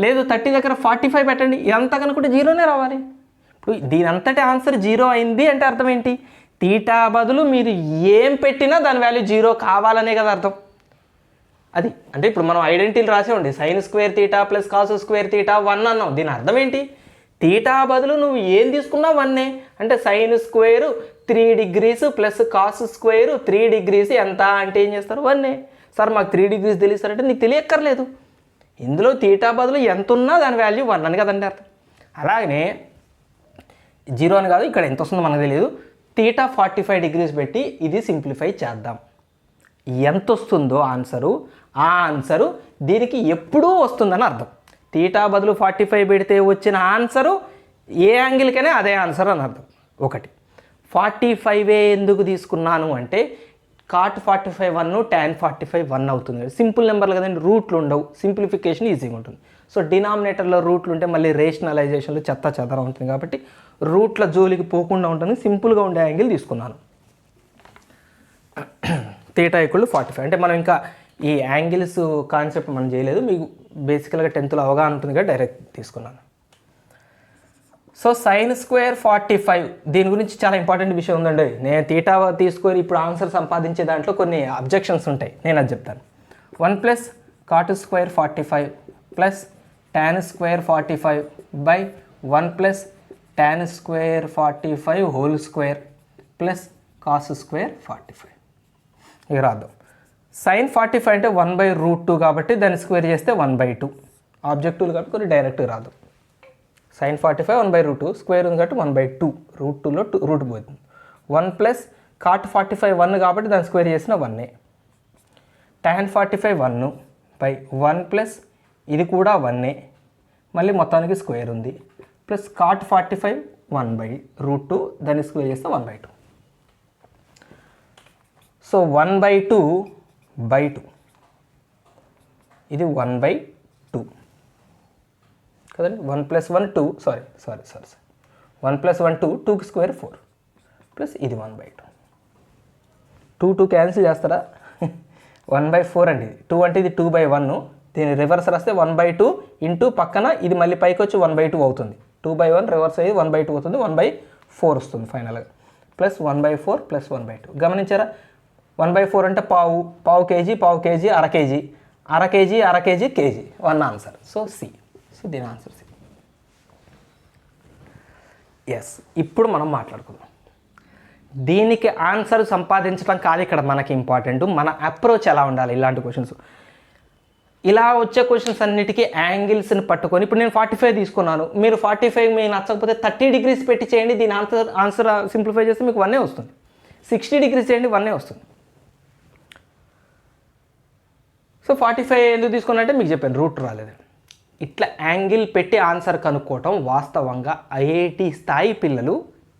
లేదు 30 దగ్గర 45 పెట్టండి, ఎంత కనుకుంటే 0నే రావాలి. ఇప్పుడు దీని అంతటి ఆన్సర్ 0 అయింది అంటే అర్థం ఏంటి? థీటా బదులు మీరు ఏం పెట్టినా దాని వాల్యూ 0 కావాలనే కదా అర్థం. అది అంటే ఇప్పుడు మనం ఐడెంటిటీలు రాసేవండి, sine square theta plus cos square theta 1 అన్నాం. దీని అర్థం ఏంటి? థీటా బదులు నువ్వు ఏం తీసుకున్నా 1 అంటే sine square 3 degrees plus cos square 3 degrees ఎంత అంటే ఏం చేస్తారు? 1. సార్ మాకు 3 degrees తెలుస్తారంటే నీకు తెలియక్కర్లేదు. ఇందులో థీటా బదులు ఎంత ఉన్నా దాని వాల్యూ 1 అని కదండి అర్థం. అలాగనే 0 అని కాదు, ఇక్కడ ఎంత వస్తుందో మనకు తెలియదు. థీటా 45 degrees పెట్టి ఇది సింప్లిఫై చేద్దాం. ఎంత వస్తుందో ఆన్సరు, ఆ ఆన్సరు దీనికి ఎప్పుడూ వస్తుందని అర్థం. తీటా బదులు 45 పెడితే వచ్చిన ఆన్సరు ఏ యాంగిల్కైనా అదే ఆన్సర్ అని అర్థం. ఒకటి 45 ఎందుకు తీసుకున్నాను అంటే cot 45 1 tan 45 1 అవుతుంది. సింపుల్ నెంబర్లు కదండి, రూట్లు ఉండవు, సింప్లిఫికేషన్ ఈజీగా ఉంటుంది. సో డినామినేటర్లో రూట్లు ఉంటే మళ్ళీ రేషనలైజేషన్లో చెత్త చెదర ఉంటుంది కాబట్టి రూట్ల జోలికి పోకుండా ఉంటుంది, సింపుల్గా ఉండే యాంగిల్ తీసుకున్నాను. తీటా ఈక్వల్ 45 అంటే మనం ఇంకా ఈ యాంగిల్స్ కాన్సెప్ట్ మనం చేయలేదు, మీకు బేసికల్గా 10th అవగాహన ఉంటుంది కదా, డైరెక్ట్ తీసుకున్నాను. సో sin స్క్వేర్ 45 దీని గురించి చాలా ఇంపార్టెంట్ విషయం ఉందండి. నేను తీటా తీసుకొని ఇప్పుడు ఆన్సర్ సంపాదించే దాంట్లో కొన్ని అబ్జెక్షన్స్ ఉంటాయి, నేను అది చెప్తాను. 1 + cot square 45 + tan square 45 by 1 + tan square 45 whole square plus cos square 45. ఇక రాద్దాం. sin 45 అంటే 1/√2 కాబట్టి దాన్ని స్క్వేర్ చేస్తే 1/2. ఆబ్జెక్టివ్లు కాబట్టి కొన్ని డైరెక్ట్గా రాదు. sin 45 1/√2 స్క్వేర్ ఉంది కాబట్టి 1/2, √2లో రూట్ పోతుంది. 1 + cot 45 1 కాబట్టి దాన్ని స్క్వేర్ చేసిన 1. tan 45 1 బై 1 + ఇది కూడా 1, మళ్ళీ మొత్తానికి స్క్వేర్ ఉంది, ప్లస్ cot 45 1/√2 దాన్ని స్క్వేర్ చేస్తే 1/2. సో 1/2/2 ఇది 1/2 కదండి. 1 + 1 2 సారీ 1 + 1 2, 2కి స్క్వేర్ 4 ప్లస్ ఇది 1/2. 2 క్యాన్సిల్ చేస్తారా? 1/4 అండి. 2 అంటే ఇది 2/1, దీని రివర్స్ రాస్తే 1/2 ఇంటూ పక్కన ఇది మళ్ళీ పైకి వచ్చి 1/2 అవుతుంది. 2/1 రివర్స్ అయ్యి 1/2 అవుతుంది, 1/4 వస్తుంది ఫైనల్గా, ప్లస్ 1/4 ప్లస్ 1/2. గమనించారా? 1/4 అంటే పావు కేజీ, అర KG, KG. 1 answer. So C. So దీని ఆన్సర్ సి. ఎస్. ఇప్పుడు మనం మాట్లాడుకుందాం. దీనికి ఆన్సర్ సంపాదించడం కాదు ఇక్కడ మనకి ఇంపార్టెంట్, మన అప్రోచ్ ఎలా ఉండాలి ఇలాంటి క్వశ్చన్స్. ఇలా వచ్చే క్వశ్చన్స్ అన్నిటికీ యాంగిల్స్ని పట్టుకొని, ఇప్పుడు నేను 45 తీసుకున్నాను, మీరు 45 మీకు నచ్చకపోతే 30 degrees పెట్టి చేయండి, దీని ఆన్సర్ సింప్లిఫై చేస్తే మీకు 1 వస్తుంది. 60 degrees చేయండి, 1 వస్తుంది. సో 45 ఎందుకు తీసుకున్నానంటే మీకు చెప్పాను, రూట్ రాలేదు. ఇట్లా యాంగిల్ పెట్టి ఆన్సర్ కనుక్కోవటం వాస్తవంగా ఐఐటి స్థాయి పిల్లలు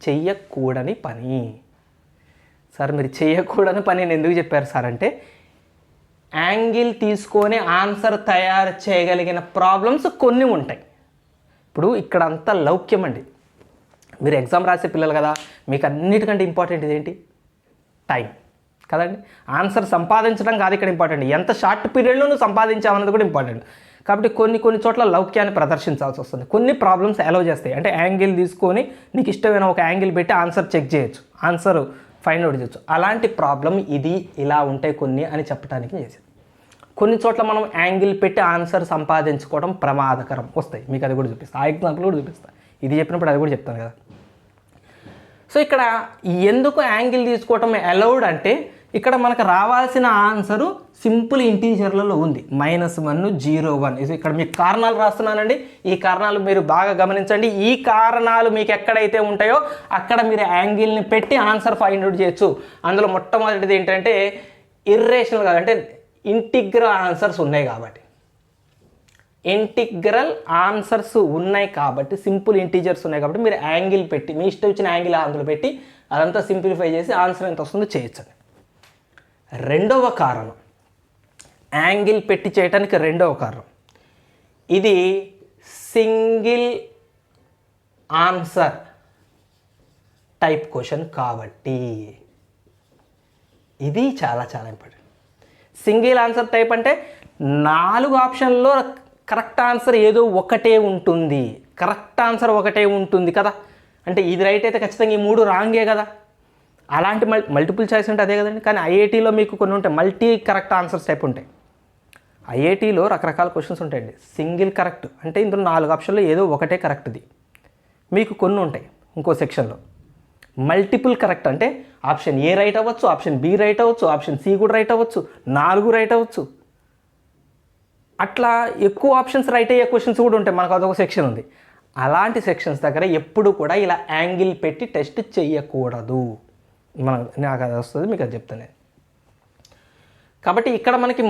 చెయ్యకూడని పని. సార్ మీరు చెయ్యకూడని పని నేను ఎందుకు చెప్పారు సార్ అంటే, యాంగిల్ తీసుకొని ఆన్సర్ తయారు చేయగలిగిన ప్రాబ్లమ్స్ కొన్ని ఉంటాయి. ఇప్పుడు ఇక్కడ అంతా లౌక్యం అండి, మీరు ఎగ్జామ్ రాసే పిల్లలు కదా, మీకు అన్నిటికంటే ఇంపార్టెంట్ ఇదేంటి? టైం కదండి. ఆన్సర్ సంపాదించడం కాదు ఇక్కడ ఇంపార్టెంట్, ఎంత షార్ట్ పీరియడ్లో నువ్వు సంపాదించావన్నది కూడా ఇంపార్టెంట్. కాబట్టి కొన్ని చోట్ల లౌక్యాన్ని ప్రదర్శించాల్సి వస్తుంది. కొన్ని ప్రాబ్లమ్స్ అలౌ చేస్తాయి, అంటే యాంగిల్ తీసుకొని నీకు ఇష్టమైన ఒక యాంగిల్ పెట్టి ఆన్సర్ చెక్ చేయొచ్చు, ఆన్సర్ ఫైండ్ అవుట్ చేయొచ్చు. అలాంటి ప్రాబ్లం ఇది, ఇలా ఉంటాయి కొన్ని అని చెప్పడానికి చేసేది. కొన్ని చోట్ల మనం యాంగిల్ పెట్టి ఆన్సర్ సంపాదించుకోవడం ప్రమాదకరం, వస్తాయి, మీకు అది కూడా చూపిస్తాను. ఆ ఎగ్జాంపుల్ కూడా చూపిస్తాను, ఇది చెప్పినప్పుడు అది కూడా చెప్తాను కదా. సో ఇక్కడ ఎందుకు యాంగిల్ తీసుకోవటం అలౌడ్ అంటే, ఇక్కడ మనకు రావాల్సిన ఆన్సరు సింపుల్ ఇంటీజర్లలో ఉంది, -1 0 1. ఇది ఇక్కడ మీకు కారణాలు రాస్తున్నానండి, ఈ కారణాలు మీరు బాగా గమనించండి. ఈ కారణాలు మీకు ఎక్కడైతే ఉంటాయో అక్కడ మీరు యాంగిల్ని పెట్టి ఆన్సర్ ఫైండ్ అవుట్ చేయొచ్చు. అందులో మొట్టమొదటిది ఏంటంటే ఇర్రేషనల్ కాదు, అంటే ఇంటిగ్రల్ ఆన్సర్స్ ఉన్నాయి కాబట్టి, ఇంటిగ్రల్ ఆన్సర్స్ ఉన్నాయి కాబట్టి, సింపుల్ ఇంటీజర్స్ ఉన్నాయి కాబట్టి మీరు యాంగిల్ పెట్టి, మీ ఇష్టం వచ్చిన యాంగిల్ అందులో పెట్టి అదంతా సింప్లిఫై చేసి ఆన్సర్ ఎంత వస్తుందో చేయొచ్చండి. రెండవ కారణం, యాంగిల్ పెట్టి చేయటానికి రెండవ కారణం, ఇది సింగిల్ ఆన్సర్ టైప్ క్వశ్చన్ కాబట్టి, ఇది చాలా ఇంపార్టెంట్. సింగిల్ ఆన్సర్ టైప్ అంటే 4 ఆప్షన్లో కరెక్ట్ ఆన్సర్ ఏదో ఒకటే ఉంటుంది, కరెక్ట్ ఆన్సర్ ఒకటే ఉంటుంది కదా. అంటే ఇది రైట్ అయితే ఖచ్చితంగా ఈ 3 రాంగే కదా. అలాంటి మల్టిపుల్ చాయిస్ అంటే అదే కదండి. కానీ ఐఐటీలో మీకు కొన్ని ఉంటాయి, మల్టీ కరెక్ట్ ఆన్సర్స్ టైప్ ఉంటాయి. ఐఐటీలో రకరకాల క్వశ్చన్స్ ఉంటాయండి. సింగిల్ కరెక్ట్ అంటే ఇందులో 4 ఆప్షన్లో ఏదో ఒకటే కరెక్ట్ది, మీకు కొన్ని ఉంటాయి ఇంకో సెక్షన్లో. మల్టిపుల్ కరెక్ట్ అంటే ఆప్షన్ ఏ రైట్ అవ్వచ్చు, ఆప్షన్ బి రైట్ అవ్వచ్చు, ఆప్షన్ సి కూడా రైట్ అవ్వచ్చు, 4 రైట్ అవ్వచ్చు. అట్లా ఎక్కువ ఆప్షన్స్ రైట్ అయ్యే క్వశ్చన్స్ కూడా ఉంటాయి, మనకు అదొక సెక్షన్ ఉంది. అలాంటి సెక్షన్స్ దగ్గర ఎప్పుడు కూడా ఇలా యాంగిల్ పెట్టి టెస్ట్ చేయకూడదు. నాకు అది వస్తుంది, మీకు అది చెప్తాను. కాబట్టి ఇక్కడ మనకి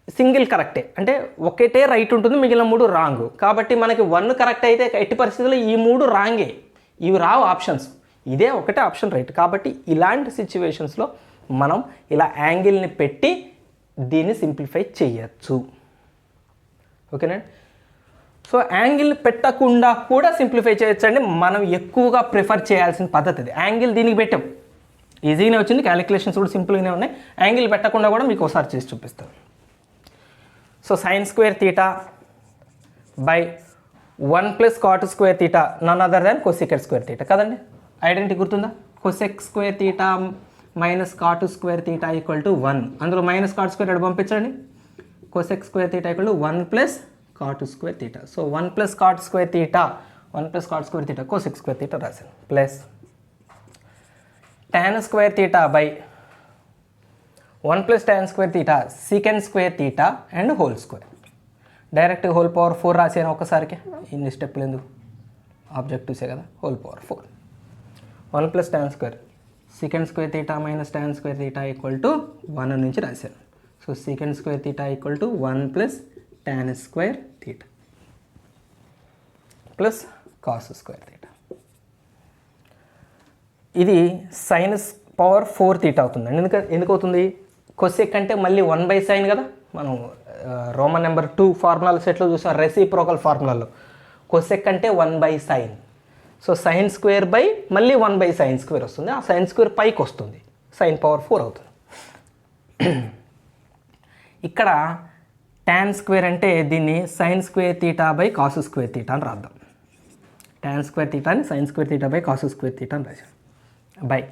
సింగిల్ కరెక్టే, అంటే ఒకటే రైట్ ఉంటుంది, మిగిలిన 3 రాంగ్. కాబట్టి మనకి 1 కరెక్ట్ అయితే ఎట్టి పరిస్థితుల్లో ఈ 3 రాంగే, ఇవి రావు ఆప్షన్స్, ఇదే ఒకటే ఆప్షన్ రైట్. కాబట్టి ఇలాంటి సిచ్యువేషన్స్లో మనం ఇలా యాంగిల్ని పెట్టి దీన్ని సింప్లిఫై చేయొచ్చు. ఓకేనా? సో యాంగిల్ పెట్టకుండా కూడా సింప్లిఫై చేయొచ్చు అండి. మనం ఎక్కువగా ప్రిఫర్ చేయాల్సిన పద్ధతి అది. యాంగిల్ దీనికి పెట్టాం, ఈజీగానే వచ్చింది, క్యాలిక్యులేషన్స్ కూడా సింపుల్గానే ఉన్నాయి. యాంగిల్ పెట్టకుండా కూడా మీకు ఒకసారి చేసి చూపిస్తాను. So sine square theta by 1 + cot square theta none other than cosec square theta కదండి. ఐడెంటిటీ గుర్తుందా? Cosec square theta minus cot square theta equal to 1. అందులో మైనస్ cot స్క్వేర్ అటు పంపించండి. Cosec square theta equal to 1 + cot square theta. So 1 + cot square theta, 1 + cot square theta cosec square theta రాశాను, plus tan square theta by 1 + tan square theta secant square theta and whole square. Direct whole power 4 రాసాను ఒకసారికి, ఇన్ని స్టెప్లు ఎందుకు, ఆబ్జెక్టివ్సే కదా. Whole power 4, 1 + tan square secant square theta minus tan square theta equal to 1 నుంచి రాశాను. So secant square theta equal to 1 + tan square theta plus cos square theta. ఇది sinus power 4 theta అవుతుందండి. ఎందుకు అవుతుంది? కొసెక్ అంటే మళ్ళీ 1/sin కదా. మనం రోమన్ నెంబర్ 2 ఫార్ములా సెట్లో చూసాం, రెసిప్రోకల్ ఫార్ములాలో కొసెక్ అంటే 1/sin. So sine square by మళ్ళీ 1/sin స్క్వేర్ వస్తుంది. ఆ సైన్ స్క్వేర్ పైకి వస్తుంది, సైన్ పవర్ 4 అవుతుంది. ఇక్కడ tan స్క్వేర్ అంటే దీన్ని sine square theta by cos square theta అని రాద్దాం. tan స్క్వేర్ తీటాని sine square theta by cos square theta అని రాశాం. బై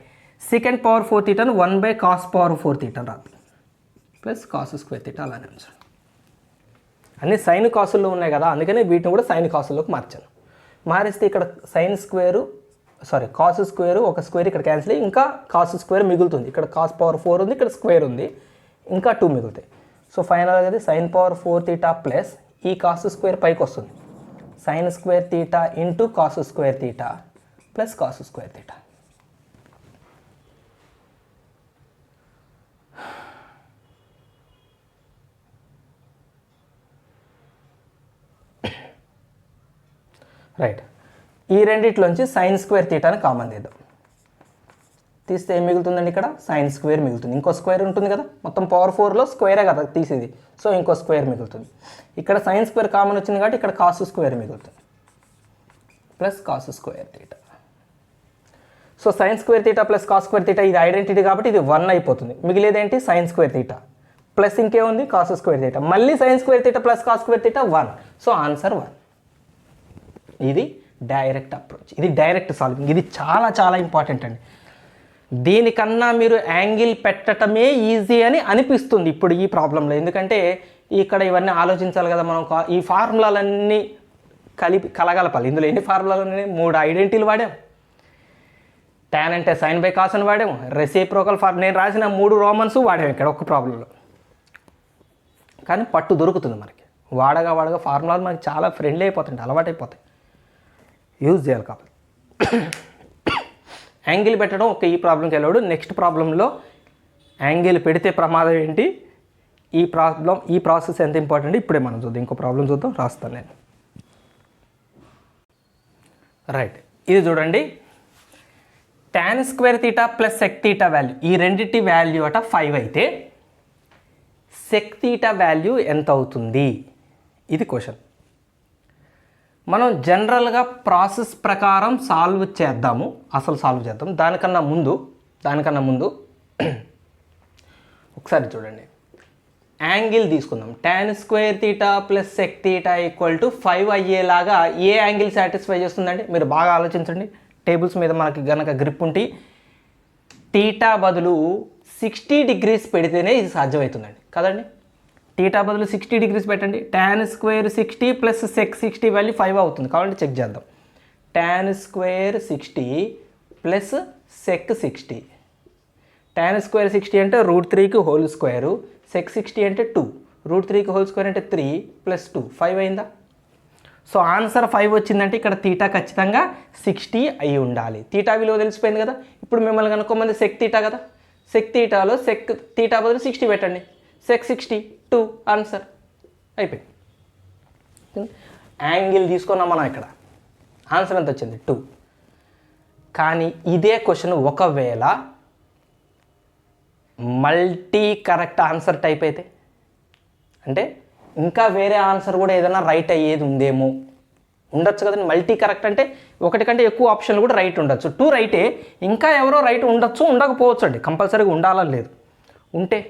secant పవర్ 4 తీటాను 1/cos పవర్ 4 తీటా అని రాద్దాం, ప్లస్ కాస్ స్క్వేర్ తీటా అలానే ఉంచాను. అన్ని సైన్ కాసుల్లో ఉన్నాయి కదా, అందుకనే వీటిని కూడా సైన్ కాసుల్లోకి మార్చాను. మారిస్తే ఇక్కడ సైన్ స్క్వేరు కాస్ స్క్వేరు ఒక స్క్వేర్ ఇక్కడ క్యాన్సిల్ అయ్యి ఇంకా కాస్ స్క్వేర్ మిగులుతుంది. ఇక్కడ కాస్ పవర్ 4 ఉంది, ఇక్కడ స్క్వేర్ ఉంది, ఇంకా 2 మిగులుతాయి. సో ఫైనల్గా అది సైన్ పవర్ 4 తీటా ప్లస్ ఈ కాస్ స్క్వేర్ పైకి వస్తుంది, sign square theta into cos square theta plus cos square theta. Right, ఈ రెండిట్లోంచి సైన్ స్క్వేర్ తీటాని కామన్ తీద్దాం. తీస్తే ఏం మిగులుతుందండి? ఇక్కడ సైన్ స్క్వేర్ మిగులుతుంది, ఇంకో స్క్వేర్ ఉంటుంది కదా, మొత్తం పవర్ 4లో స్క్వేరే కదా తీసేది, సో ఇంకో స్క్వేర్ మిగులుతుంది. ఇక్కడ సైన్ స్క్వేర్ కామన్ వచ్చింది కాబట్టి ఇక్కడ కాస్ స్క్వేర్ మిగులుతుంది, plus cos square theta. So sine square theta plus cos square theta ఇది ఐడెంటిటీ కాబట్టి ఇది 1 అయిపోతుంది. మిగిలేదేంటి? సైన్ స్క్వేర్ తీటా ప్లస్ ఇంకేముంది? కాస్ స్క్వేర్ తీటా, మళ్ళీ sign square theta plus cos square theta 1. So answer 1. ఇది direct approach, ఇది direct solving. ఇది చాలా చాలా ఇంపార్టెంట్ అండి. దీనికన్నా మీరు యాంగిల్ పెట్టడమే ఈజీ అని అనిపిస్తుంది ఇప్పుడు ఈ ప్రాబ్లంలో, ఎందుకంటే ఇక్కడ ఇవన్నీ ఆలోచించాలి కదా మనం. ఈ ఫార్ములాలన్నీ కలగలపాలి. ఇందులో ఎన్ని ఫార్ములాలు ఉన్నాయి? 3 ఐడెంటిటీలు వాడాం. tan అంటే సైన్ బై కాస్ అని వాడాము. రెసిప్రోకల్ నేను రాసిన 3 రోమన్స్ వాడాము ఇక్కడ ఒక ప్రాబ్లంలో. కానీ పట్టు దొరుకుతుంది మనకి, వాడగా ఫార్ములాలు మనకి చాలా ఫ్రెండ్లీ అయిపోతాయి, అలవాటు అయిపోతాయి, యూజ్ చేయాలి. కాబట్టి యాంగిల్ పెట్టడం ఒక ఈ ప్రాబ్లంకి వెళ్ళాడు. నెక్స్ట్ ప్రాబ్లంలో యాంగిల్ పెడితే ప్రమాదం ఏంటి, ఈ ప్రాసెస్ ఎంత ఇంపార్టెంట్ ఇప్పుడే మనం చూద్దాం. ఇంకో ప్రాబ్లం చూద్దాం, రాస్తాను నేను. రైట్, ఇది చూడండి. tan square theta plus sec theta value, ఈ రెండింటి వాల్యూ అట 5 అయితే సెక్ తీటా వాల్యూ ఎంత అవుతుంది? ఇది క్వశ్చన్. మనం జనరల్గా ప్రాసెస్ ప్రకారం సాల్వ్ చేద్దాము, సాల్వ్ చేద్దాం. దానికన్నా ముందు ఒకసారి చూడండి, యాంగిల్ తీసుకుందాం. tan square theta plus sec theta equal to 5 అయ్యేలాగా ఏ యాంగిల్ సాటిస్ఫై చేస్తుందండి? మీరు బాగా ఆలోచించండి. టేబుల్స్ మీద మనకి గనక గ్రిప్ ఉంటే తీటా బదులు 60 డిగ్రీస్ పెడితేనే ఇది సాధ్యమవుతుందండి కదండి. తీటా బదులు 60 డిగ్రీస్ పెట్టండి. tan square 60 plus sec 60 value 5 అవుతుంది. కాబట్టి చెక్ చేద్దాం. tan square 60 plus sec 60. tan square 60 అంటే √3కి హోల్ స్క్వేరు, సెక్ 60 అంటే 2, √3కి హోల్ స్క్వేర్ అంటే 3 ప్లస్ 2 5 అయిందా? సో ఆన్సర్ 5 వచ్చిందంటే ఇక్కడ తీటా ఖచ్చితంగా 60 అయి ఉండాలి. తీటా విలువ తెలిసిపోయింది కదా. ఇప్పుడు మిమ్మల్ని కనుక్కోమంది సెక్ తీటా కదా, సెక్ తీటాలో సెక్ తీటా బదులు 60 పెట్టండి. sec 60 2 ఆన్సర్ అయిపోయింది. యాంగిల్ తీసుకున్నాం మనం ఇక్కడ, ఆన్సర్ ఎంత వచ్చింది 2. కానీ ఇదే క్వశ్చన్ ఒకవేళ మల్టీ కరెక్ట్ ఆన్సర్ టైప్ అయితే, అంటే ఇంకా వేరే ఆన్సర్ కూడా ఏదైనా రైట్ అయ్యేది ఉందేమో, ఉండొచ్చు కదండి. మల్టీ కరెక్ట్ అంటే ఒకటి కంటే ఎక్కువ ఆప్షన్లు కూడా రైట్ ఉండొచ్చు. 2 రైటే, ఇంకా ఎవరో రైట్ ఉండొచ్చు, ఉండకపోవచ్చు అండి, కంపల్సరీగా ఉండాలని లేదు. ఉంటే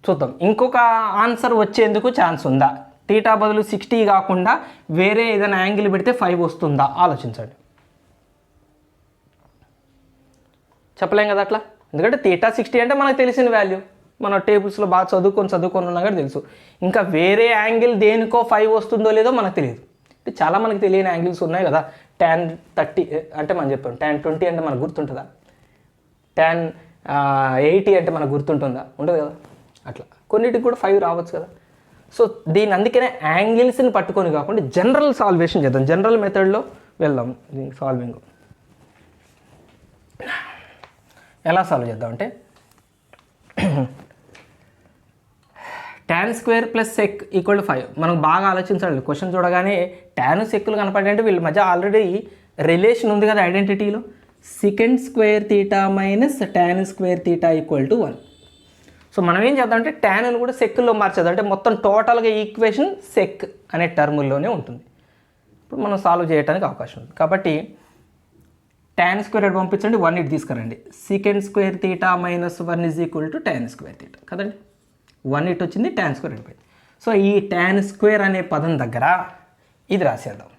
చూద్దాం, ఇంకొక ఆన్సర్ వచ్చేందుకు ఛాన్స్ ఉందా, తీటా బదులు 60 కాకుండా వేరే ఏదైనా యాంగిల్ పెడితే 5 వస్తుందా, ఆలోచించండి. చెప్పలేం కదా అట్లా, ఎందుకంటే తీటా 60 అంటే మనకు తెలిసిన వాల్యూ, మన టేబుల్స్లో బాగా చదువుకొని ఉన్నా కూడా తెలుసు. ఇంకా వేరే యాంగిల్ దేనికో 5 వస్తుందో లేదో మనకు తెలియదు. అంటే చాలా మనకు తెలియని యాంగిల్స్ ఉన్నాయి కదా. tan 30 అంటే మనం చెప్పాం, tan 20 అంటే మనకు గుర్తుంటుందా, tan 80 అంటే మనకు గుర్తుంటుందా, ఉండదు కదా. అట్లా కొన్నిటికి కూడా 5 రావచ్చు కదా. సో దీని అందుకనే యాంగిల్స్ని పట్టుకొని కాకుండా జనరల్ సాల్వేషన్ చేద్దాం, జనరల్ మెథడ్లో వెళ్దాం. దీనికి సాల్వింగ్ ఎలా సాల్వ్ చేద్దాం అంటే, tan square plus sec equal to 5. మనం బాగా ఆలోచించాలి, క్వశ్చన్ చూడగానే tan సెక్లు కనపడంటే వీళ్ళ మధ్య ఆల్రెడీ రిలేషన్ ఉంది కదా ఐడెంటిటీలో. secant square theta minus tan square theta equal to 1. So మనం ఏం చేద్దాం అంటే ట్యాన్ కూడా సెక్లో మార్చేద్దాం, అంటే మొత్తం టోటల్గా ఈక్వేషన్ సెక్ అనే టర్ముల్లోనే ఉంటుంది. ఇప్పుడు మనం సాల్వ్ చేయడానికి అవకాశం ఉంది. కాబట్టి tan స్క్వేర్ ఎటు పంపించండి, 1 ఇటు తీసుకురండి. secant square theta minus 1 is equal to tan square theta కదండి. 1 ఇటు వచ్చింది, tan స్క్వేర్ అయిపోయింది. సో ఈ tan స్క్వేర్ అనే పదం దగ్గర ఇది రాసేద్దాం.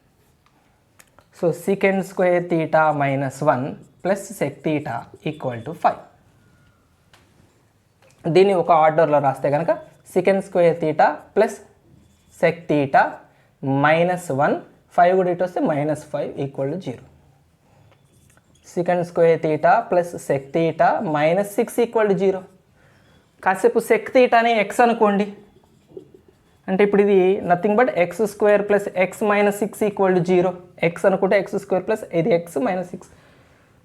So secant square theta minus 1 plus sec theta equal to 5. దీన్ని ఒక ఆర్డర్లో రాస్తే కనుక secant square theta plus sec theta minus 1, 5 కూడా ఇటు వస్తే -5 equal to 0. secant square theta plus sec theta minus 6 equal to 0. కాసేపు sec తీటాని x అనుకోండి, అంటే ఇప్పుడు ఇది nothing but x square plus x minus 6 equal to 0. x అనుకుంటే x స్క్వేర్ ప్లస్ ఇది x మైనస్ 6.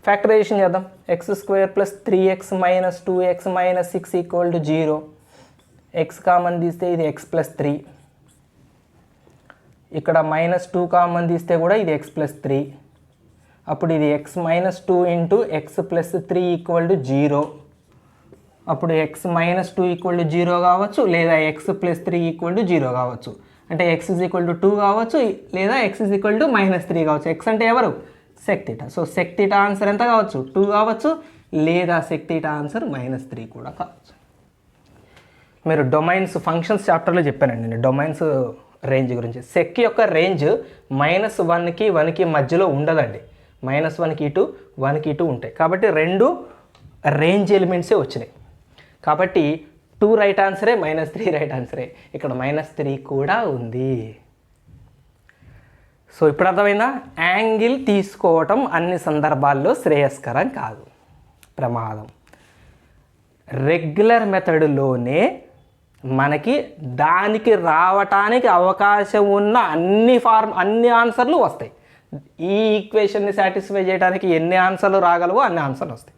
ఫ్యాక్టరైజేషన్ చేద్దాం. x square plus 3x minus 2x minus 6 equal to 0. x common తీస్తే ఇది x ప్లస్ 3, ఇక్కడ -2 కామన్ తీస్తే కూడా ఇది x ప్లస్ 3. అప్పుడు ఇది x minus 2 into x plus 3 equal to 0. అప్పుడు x మైనస్ 2 ఈక్వల్ టు 0 కావచ్చు, లేదా x ప్లస్ 3 ఈక్వల్ టు 0 కావచ్చు. అంటే x ఈజ్ ఈక్వల్ టు 2 కావచ్చు, లేదా x ఈజ్ ఈక్వల్ టు -3 కావచ్చు. x అంటే ఎవరు, sec theta. So sec theta answer ఎంత కావచ్చు, 2 కావచ్చు, లేదా sec తీటా ఆన్సర్ -3 కూడా కావచ్చు. మీరు డొమైన్స్ ఫంక్షన్స్ చాప్టర్లో చెప్పానండి నేను డొమైన్స్ రేంజ్ గురించి. సెక్ యొక్క రేంజ్ -1కి 1కి మధ్యలో ఉండదండి. -1కి ఇటు 1కి ఇటు ఉంటాయి. కాబట్టి 2 రేంజ్ ఎలిమెంట్సే వచ్చినాయి. కాబట్టి 2 రైట్ ఆన్సరే, -3 రైట్ ఆన్సరే. ఇక్కడ -3 కూడా ఉంది. సో ఇప్పుడు అర్థమైందా, యాంగిల్ తీసుకోవటం అన్ని సందర్భాల్లో శ్రేయస్కరం కాదు, ప్రమాదం. రెగ్యులర్ మెథడ్లోనే మనకి దానికి రావటానికి అవకాశం ఉన్న అన్ని ఆన్సర్లు వస్తాయి. ఈ ఈక్వేషన్ని సాటిస్ఫై చేయడానికి ఎన్ని ఆన్సర్లు రాగలవో అన్ని ఆన్సర్లు వస్తాయి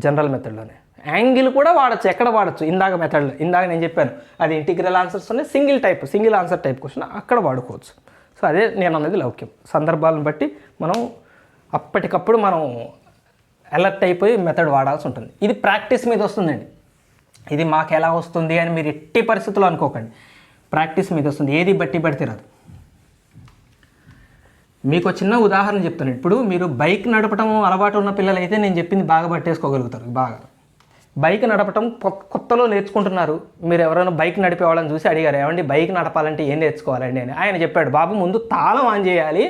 జనరల్ మెథడ్లోనే. యాంగిల్ కూడా వాడచ్చు, ఎక్కడ వాడచ్చు, ఇందాక నేను చెప్పాను అది ఇంటిగ్రల్ ఆన్సర్స్ ఉన్నాయి, సింగిల్ ఆన్సర్ టైప్ క్వశ్చన్ అక్కడ వాడుకోవచ్చు. సో అదే నేను అన్నది లౌక్యం. సందర్భాలను బట్టి మనం అప్పటికప్పుడు మనం అలర్ట్ అయిపోయి మెథడ్ వాడాల్సి ఉంటుంది. ఇది ప్రాక్టీస్ మీద వస్తుందండి. ఇది మాకు ఎలా వస్తుంది అని మీరు ఎట్టి పరిస్థితుల్లో అనుకోకండి. ప్రాక్టీస్ మీద వస్తుంది, ఏది బట్టి పడితే రాదు. మీకు చిన్న ఉదాహరణ చెప్తాను. ఇప్పుడు మీరు బైక్ నడపడం అలవాటు ఉన్న పిల్లలైతే నేను చెప్పింది బాగా పట్టేసుకోగలుగుతారు. బాగా బైక్ నడపడం కొత్తలో నేర్చుకుంటున్నారు. మీరు ఎవరైనా బైక్ నడిపే వాళ్ళని చూసి అడిగారు, ఏమండి బైక్ నడపాలంటే ఏం నేర్చుకోవాలండి అని. ఆయన చెప్పాడు, బాబు ముందు తాళం ఆన్ చేయాలి,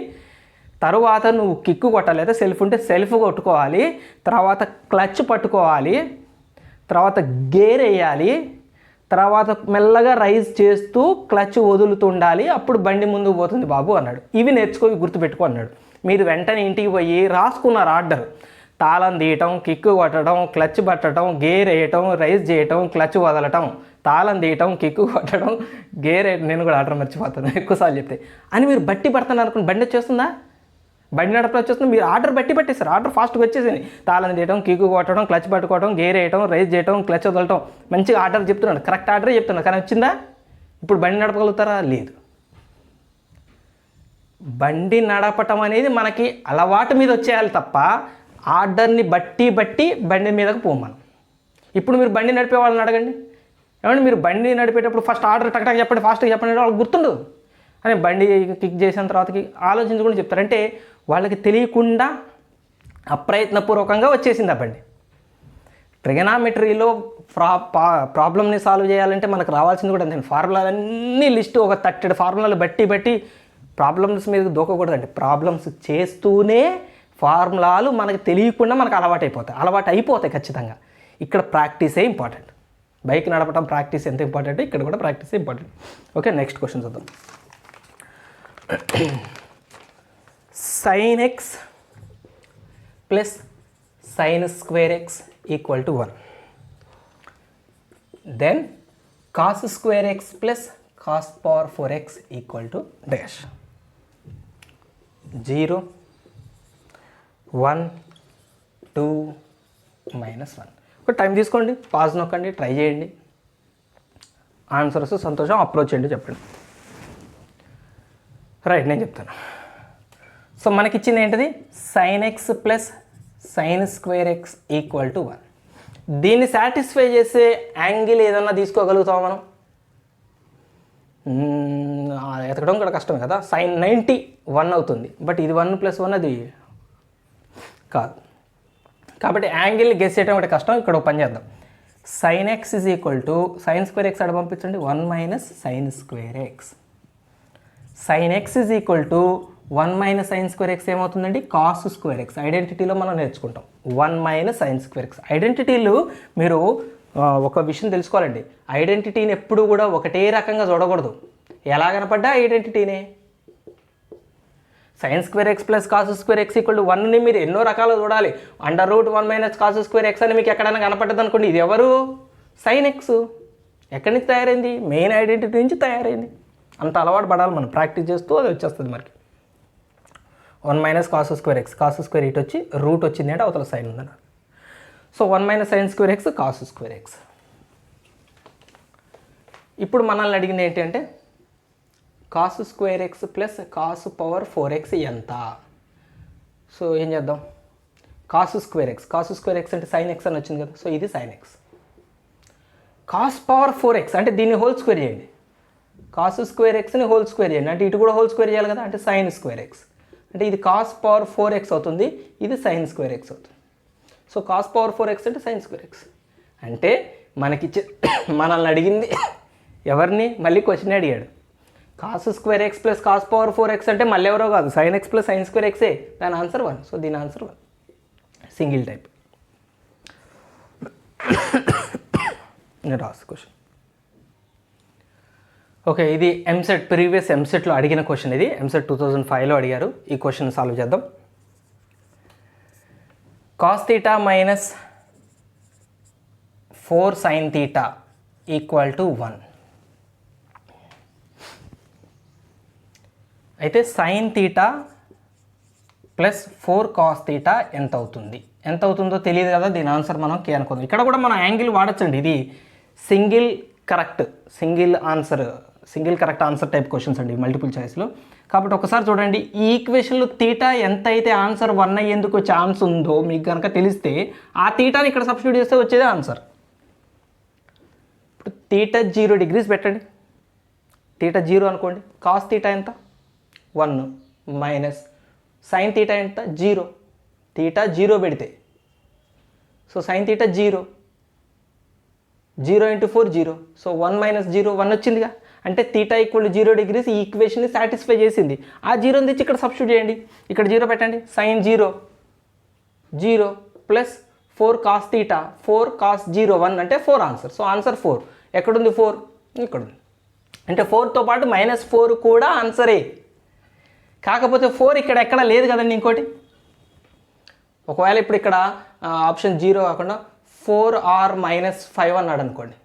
తరువాత నువ్వు కిక్కు కొట్టాలి, లేదా సెల్ఫ్ ఉంటే సెల్ఫ్ కొట్టుకోవాలి, తర్వాత క్లచ్ పట్టుకోవాలి, తర్వాత గేర్ వేయాలి, తర్వాత మెల్లగా రైజ్ చేస్తూ క్లచ్ వదులుతుండాలి, అప్పుడు బండి ముందుకు పోతుంది బాబు అన్నాడు. ఇవి నేర్చుకోవి, గుర్తుపెట్టుకో అన్నాడు. మీరు వెంటనే ఇంటికి పోయి రాసుకున్నారు ఆర్డర్. తాళం తీయటం, కిక్కు కొట్టడం, క్లచ్ పట్టడం, గేర్ వేయటం, రైజ్ చేయటం, క్లచ్ వదలటం, తాళం తీయటం, కిక్కు కొట్టడం, గేర్ వేయటం. నేను కూడా ఆర్డర్ మర్చిపోతాను ఎక్కువసార్లు చెప్తే అని మీరు బట్టి పడతాను అనుకుని బండి వచ్చేస్తుందా? బండి నడపలు వచ్చేస్తుంది, మీరు ఆర్డర్ పెట్టేస్తారు, ఆర్డర్ ఫాస్ట్గా వచ్చేసింది. తాళం చేయడం, కీకు కొట్టడం, క్లచ్ పట్టుకోవడం, గేర్ వేయడం, రైజ్ చేయడం, క్లచ్ వదలటం, మంచిగా ఆర్డర్ చెప్తున్నాడు, కరెక్ట్ ఆర్డరే చెప్తున్నాడు. కానీ వచ్చిందా? ఇప్పుడు బండి నడపగలుగుతారా? లేదు. బండి నడపటం అనేది మనకి అలవాటు మీద వచ్చేయాలి తప్ప ఆర్డర్ని బట్టి బండి మీదకు పోం మనం. ఇప్పుడు మీరు బండి నడిపే వాళ్ళని అడగండి, ఏమంటే మీరు బండి నడిపేటప్పుడు ఫస్ట్ ఆర్డర్ టక్ చెప్పండి, ఫాస్ట్గా చెప్పండి, వాళ్ళకి గుర్తుండదు. అని బండి కిక్ చేసిన తర్వాతకి ఆలోచించుకుని చెప్తారంటే వాళ్ళకి తెలియకుండా అప్రయత్నపూర్వకంగా వచ్చేసింది ఆ బండి. ట్రిగనామెట్రీలో ప్రాబ్లమ్ని సాల్వ్ చేయాలంటే మనకు రావాల్సింది కూడా అంతే. ఫార్ములాలన్నీ లిస్టు ఒక 30 ఫార్ములాలు బట్టి ప్రాబ్లమ్స్ మీద దూకకూడదండి. ప్రాబ్లమ్స్ చేస్తూనే ఫార్ములాలు మనకు తెలియకుండా మనకు అలవాటు అయిపోతాయి ఖచ్చితంగా. ఇక్కడ ప్రాక్టీసే ఇంపార్టెంట్. బైక్ నడపడం ప్రాక్టీస్ ఎంత ఇంపార్టెంట్, ఇక్కడ కూడా ప్రాక్టీసే ఇంపార్టెంట్. ఓకే, నెక్స్ట్ క్వశ్చన్ చూద్దాం. sin x plus sin square x equal to 1. Then cos square x plus cos power 4x equal to dash. 0, 1, 2, -1. ఒక టైం తీసుకోండి, పాజ్ నొక్కండి, ట్రై చేయండి. ఆన్సర్స్ సంతోషం, అప్రోచ్ చేయండి, చెప్పండి. రైట్, నేను చెప్తాను. సో మనకి ఇచ్చింది ఏంటిది? sin x plus sin square x equal to 1. దీన్ని సాటిస్ఫై చేసే యాంగిల్ ఏదన్నా తీసుకోగలుగుతామా మనం? ఎతకడం కూడా కష్టమే కదా. sin 90 1 అవుతుంది, బట్ ఇది 1 + 1 అది కాదు. కాబట్టి యాంగిల్ని గెస్ చేయడం ఒకటి కష్టం. ఇక్కడ ఒక పని చేద్దాం. sin x is equal to sin square x అక్కడ పంపించండి, 1 - sin square x. sin x is equal to 1 - sin square x ఏమవుతుందండి? cos square x. ఐడెంటిటీలో మనం నేర్చుకుంటాం 1 - sin స్క్వేర్ x. ఐడెంటిటీలు మీరు ఒక విషయం తెలుసుకోవాలండి, ఐడెంటిటీని ఎప్పుడు కూడా ఒకటే రకంగా చూడకూడదు. ఎలా కనపడ్డా ఐడెంటిటీనే. sin square x plus cos square x equal to 1ని మీరు ఎన్నో రకాలు చూడాలి. √1 - cos స్క్వేర్ x అని మీకు ఎక్కడైనా కనపడ్డది అనుకోండి, ఇది ఎవరు? sin x. ఎక్కడి నుంచి తయారైంది? మెయిన్ ఐడెంటిటీ నుంచి తయారైంది. అంత అలవాటు పడాలి మనం, ప్రాక్టీస్ చేస్తూ అది వచ్చేస్తుంది మనకి. 1 - cos square x, cos square ఇటు వచ్చి రూట్ వచ్చింది అంటే అవతల సైన్ ఉందన్న. So 1 - sin square x cos square x. ఇప్పుడు మనల్ని అడిగింది ఏంటి అంటే cos square x plus cos power 4x ఎంత? సో ఏం చేద్దాం? cos స్క్వేర్ x అంటే sin x అని వచ్చింది కదా, సో ఇది sin x. cos power 4x అంటే దీన్ని హోల్ స్క్వేర్ చేయండి. cos స్క్వేర్ xని హోల్ స్క్వేర్ చేయండి అంటే ఇటు కూడా హోల్ స్క్వేర్ చేయాలి కదా, అంటే sin స్క్వేర్ x. అంటే ఇది cos పవర్ 4x అవుతుంది, ఇది sin స్క్వేర్ x అవుతుంది. సో cos పవర్ 4x అంటే sin స్క్వేర్ x. అంటే మనల్ని అడిగింది ఎవరిని? మళ్ళీ క్వశ్చన్ అడిగాడు. cos square x plus cos power 4x అంటే మళ్ళీ ఎవరో కాదు, sin x plus sin square x. దాని ఆన్సర్ 1. సో దీని ఆన్సర్ 1, సింగిల్ టైప్. నేను రాసు క్వశ్చన్. ఓకే, ఇది ఎంసెట్ ప్రీవియస్ ఎంసెట్లో అడిగిన క్వశ్చన్. ఇది ఎంసెట్ 2005లో అడిగారు. ఈ క్వశ్చన్ సాల్వ్ చేద్దాం. cos θ minus 4 sin θ equal to 1. అయితే sin θ ప్లస్ 4 cos θ ఎంత అవుతుంది? ఎంత అవుతుందో తెలియదు కదా, దీని ఆన్సర్ మనం కే అనుకుందాం. ఇక్కడ కూడా మనం యాంగిల్ వాడచ్చండి. ఇది single correct answer type questions అండి, మల్టిపుల్ చాయిస్లో. కాబట్టి ఒకసారి చూడండి, ఈ ఈక్వేషన్లో θ ఎంత అయితే ఆన్సర్ 1 అయ్యేందుకు ఛాన్స్ ఉందో మీకు కనుక తెలిస్తే ఆ θని ఇక్కడ సబ్స్టిట్యూట్ చేస్తే వచ్చేదే ఆన్సర్. ఇప్పుడు θ 0 degrees పెట్టండి, θ 0 అనుకోండి. cos θ ఎంత? 1 మైనస్ sin θ ఎంత? 0. θ 0 పెడితే సో sin θ 0 × 4 0. సో 1 - 0 1 వచ్చిందిగా, అంటే θ ఈక్వల్ టు 0 degrees ఈ ఈక్వేషన్ని సాటిస్ఫై చేసింది. ఆ 0ని తెచ్చి ఇక్కడ సబ్స్టిట్యూట్ చేయండి, ఇక్కడ 0 పెట్టండి. sin 0 ప్లస్ 4 cos θ, 4 cos 0 1 అంటే 4 ఆన్సర్. So answer 4. ఎక్కడుంది 4? ఇక్కడ ఉంది. అంటే 4తో పాటు -4 కూడా ఆన్సరే. కాకపోతే 4 ఇక్కడ ఎక్కడ లేదు కదండి. ఇంకోటి ఒకవేళ ఇప్పుడు ఇక్కడ ఆప్షన్ 0 కాకుండా 4 or -5 అన్నాడు అనుకోండి,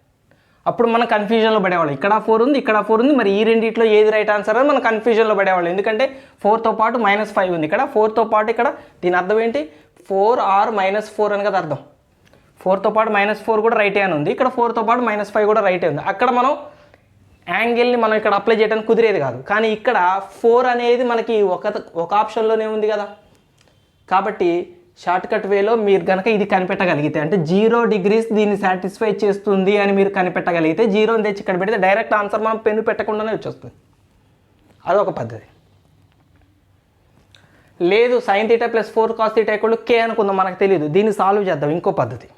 అప్పుడు మనం కన్ఫ్యూజన్లో పడేవాళ్ళం. ఇక్కడ 4 ఉంది, ఇక్కడ 4 ఉంది, మరి ఈ రెండిట్లో ఏది రైట్ ఆన్సర్ అని మనం కన్ఫ్యూజన్లో పడేవాళ్ళం. ఎందుకంటే 4తో పాటు -5 ఉంది ఇక్కడ, 4తో పాటు ఇక్కడ. దీని అర్థం ఏంటి? 4 or -4 అని కదా అర్థం. 4తో పాటు -4 కూడా రైటే అని ఉంది, ఇక్కడ 4తో పాటు -5 కూడా రైటే ఉంది. అక్కడ మనం యాంగిల్ని మనం ఇక్కడ అప్లై చేయడానికి కుదిరేది కాదు. కానీ ఇక్కడ 4 అనేది మనకి ఒక ఆప్షన్లోనే ఉంది కదా. కాబట్టి షార్ట్ కట్ వేలో మీరు కనుక ఇది కనిపెట్టగలిగితే, అంటే 0 degrees దీన్ని సాటిస్ఫై చేస్తుంది అని మీరు కనిపెట్టగలిగితే, 0 తెచ్చి ఇక్కడ పెడితే డైరెక్ట్ ఆన్సర్ మనం పెన్ను పెట్టకుండానే వచ్చేస్తుంది. అదొక పద్ధతి. లేదు sin θ + 4 cos θ k అనుకుందాం, మనకు తెలియదు, దీన్ని సాల్వ్ చేద్దాం. ఇంకో పద్ధతి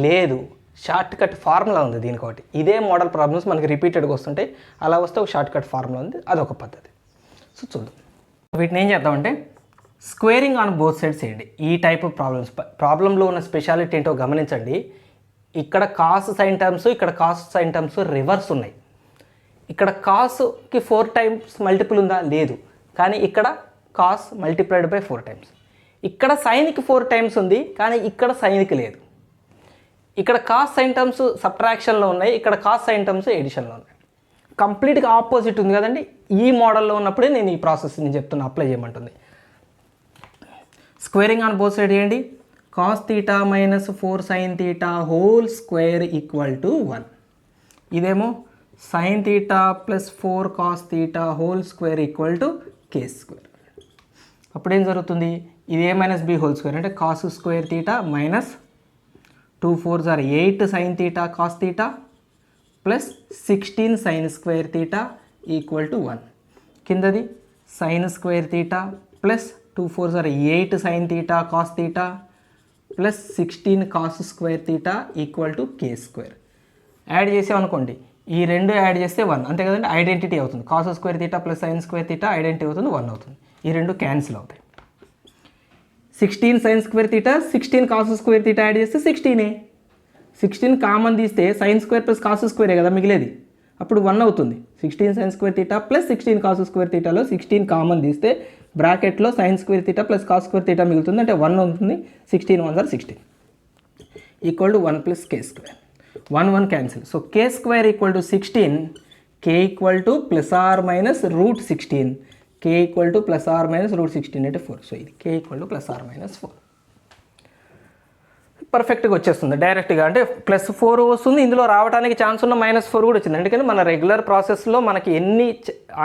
లేదు, షార్ట్ కట్ ఫార్ములా ఉంది దీనికి ఒకటి. ఇదే మోడల్ ప్రాబ్లమ్స్ మనకి రిపీటెడ్గా వస్తుంటాయి, అలా వస్తే ఒక షార్ట్ కట్ ఫార్ములా ఉంది, అదొక పద్ధతి. సో చూద్దాం. వీటిని ఏం చేద్దామంటే స్క్వేరింగ్ ఆన్ బోత్ సైడ్స్ చేయండి. ఈ టైప్ ఆఫ్ ప్రాబ్లంలో ఉన్న స్పెషాలిటీ ఏంటో గమనించండి. ఇక్కడ కాస్ సైన్ టర్మ్స్, ఇక్కడ కాస్ సైన్ టర్మ్స్ రివర్స్ ఉన్నాయి. ఇక్కడ కాస్కి 4 times మల్టిపుల్ ఉందా? లేదు. కానీ ఇక్కడ కాస్ మల్టిప్లైడ్ బై 4 times. ఇక్కడ సైన్కి 4 times ఉంది, కానీ ఇక్కడ సైన్కి లేదు. ఇక్కడ కాస్ సైన్ టర్మ్స్ సబ్ట్రాక్షన్లో ఉన్నాయి, ఇక్కడ కాస్ సైన్ టర్మ్స్ ఎడిషన్లో ఉన్నాయి. కంప్లీట్గా ఆపోజిట్ ఉంది కదండి. ఈ మోడల్లో ఉన్నప్పుడే నేను ఈ ప్రాసెస్ని చెప్తున్నా, అప్లై చేయమంటుంది. స్క్వేరింగ్ ఆన్ బోత్ సైడ్ చేయండి. cos θ - 4 sin θ whole square equal to 1. ఇదేమో sin θ + 4 cos θ whole square equal to k square. అప్పుడు ఏం జరుగుతుంది? ఇది a - b హోల్ స్క్వేర్ అంటే cos square θ minus 2 4s are 8 sin θ cos θ plus 16 sin square θ equal to 1. కిందది sin square θ plus 2 4s are 8 sin θ cos θ plus 16 cos square θ equal to k square. Add చేసామనుకోండి, ఈ రెండు add చేస్తే 1, అంతే కదండి. Identity అవుతుంది. cos square θ plus sin square θ identity అవుతుంది, 1 అవుతుంది. ఈ రెండు క్యాన్సిల్ అవుతాయి. 16 sin square θ 16 cos square θ add చేస్తే 16. 16 కామన్ తీస్తే sin స్క్వేర్ ప్లస్ cos స్క్వేరే కదా మిగిలేది, అప్పుడు 1 అవుతుంది. 16 sin square θ plus 16 cos square θలో 16 కామన్ తీస్తే బ్రాకెట్లో sin square θ plus cos square θ మిగులుతుంది, అంటే 1 అవుతుంది. 16 1s are 16 equal to 1 plus k square. 1 1 cancel. So k square equal to 16, k equal to +or-√16, k equal to +or-√16 అంటే 4. So ఇది k equal to +or-4. పర్ఫెక్ట్గా వచ్చేస్తుంది డైరెక్ట్గా, అంటే +4 వస్తుంది. ఇందులో రావడానికి ఛాన్స్ ఉన్న -4 కూడా వచ్చింది. ఎందుకంటే మన రెగ్యులర్ ప్రాసెస్లో మనకి ఎన్ని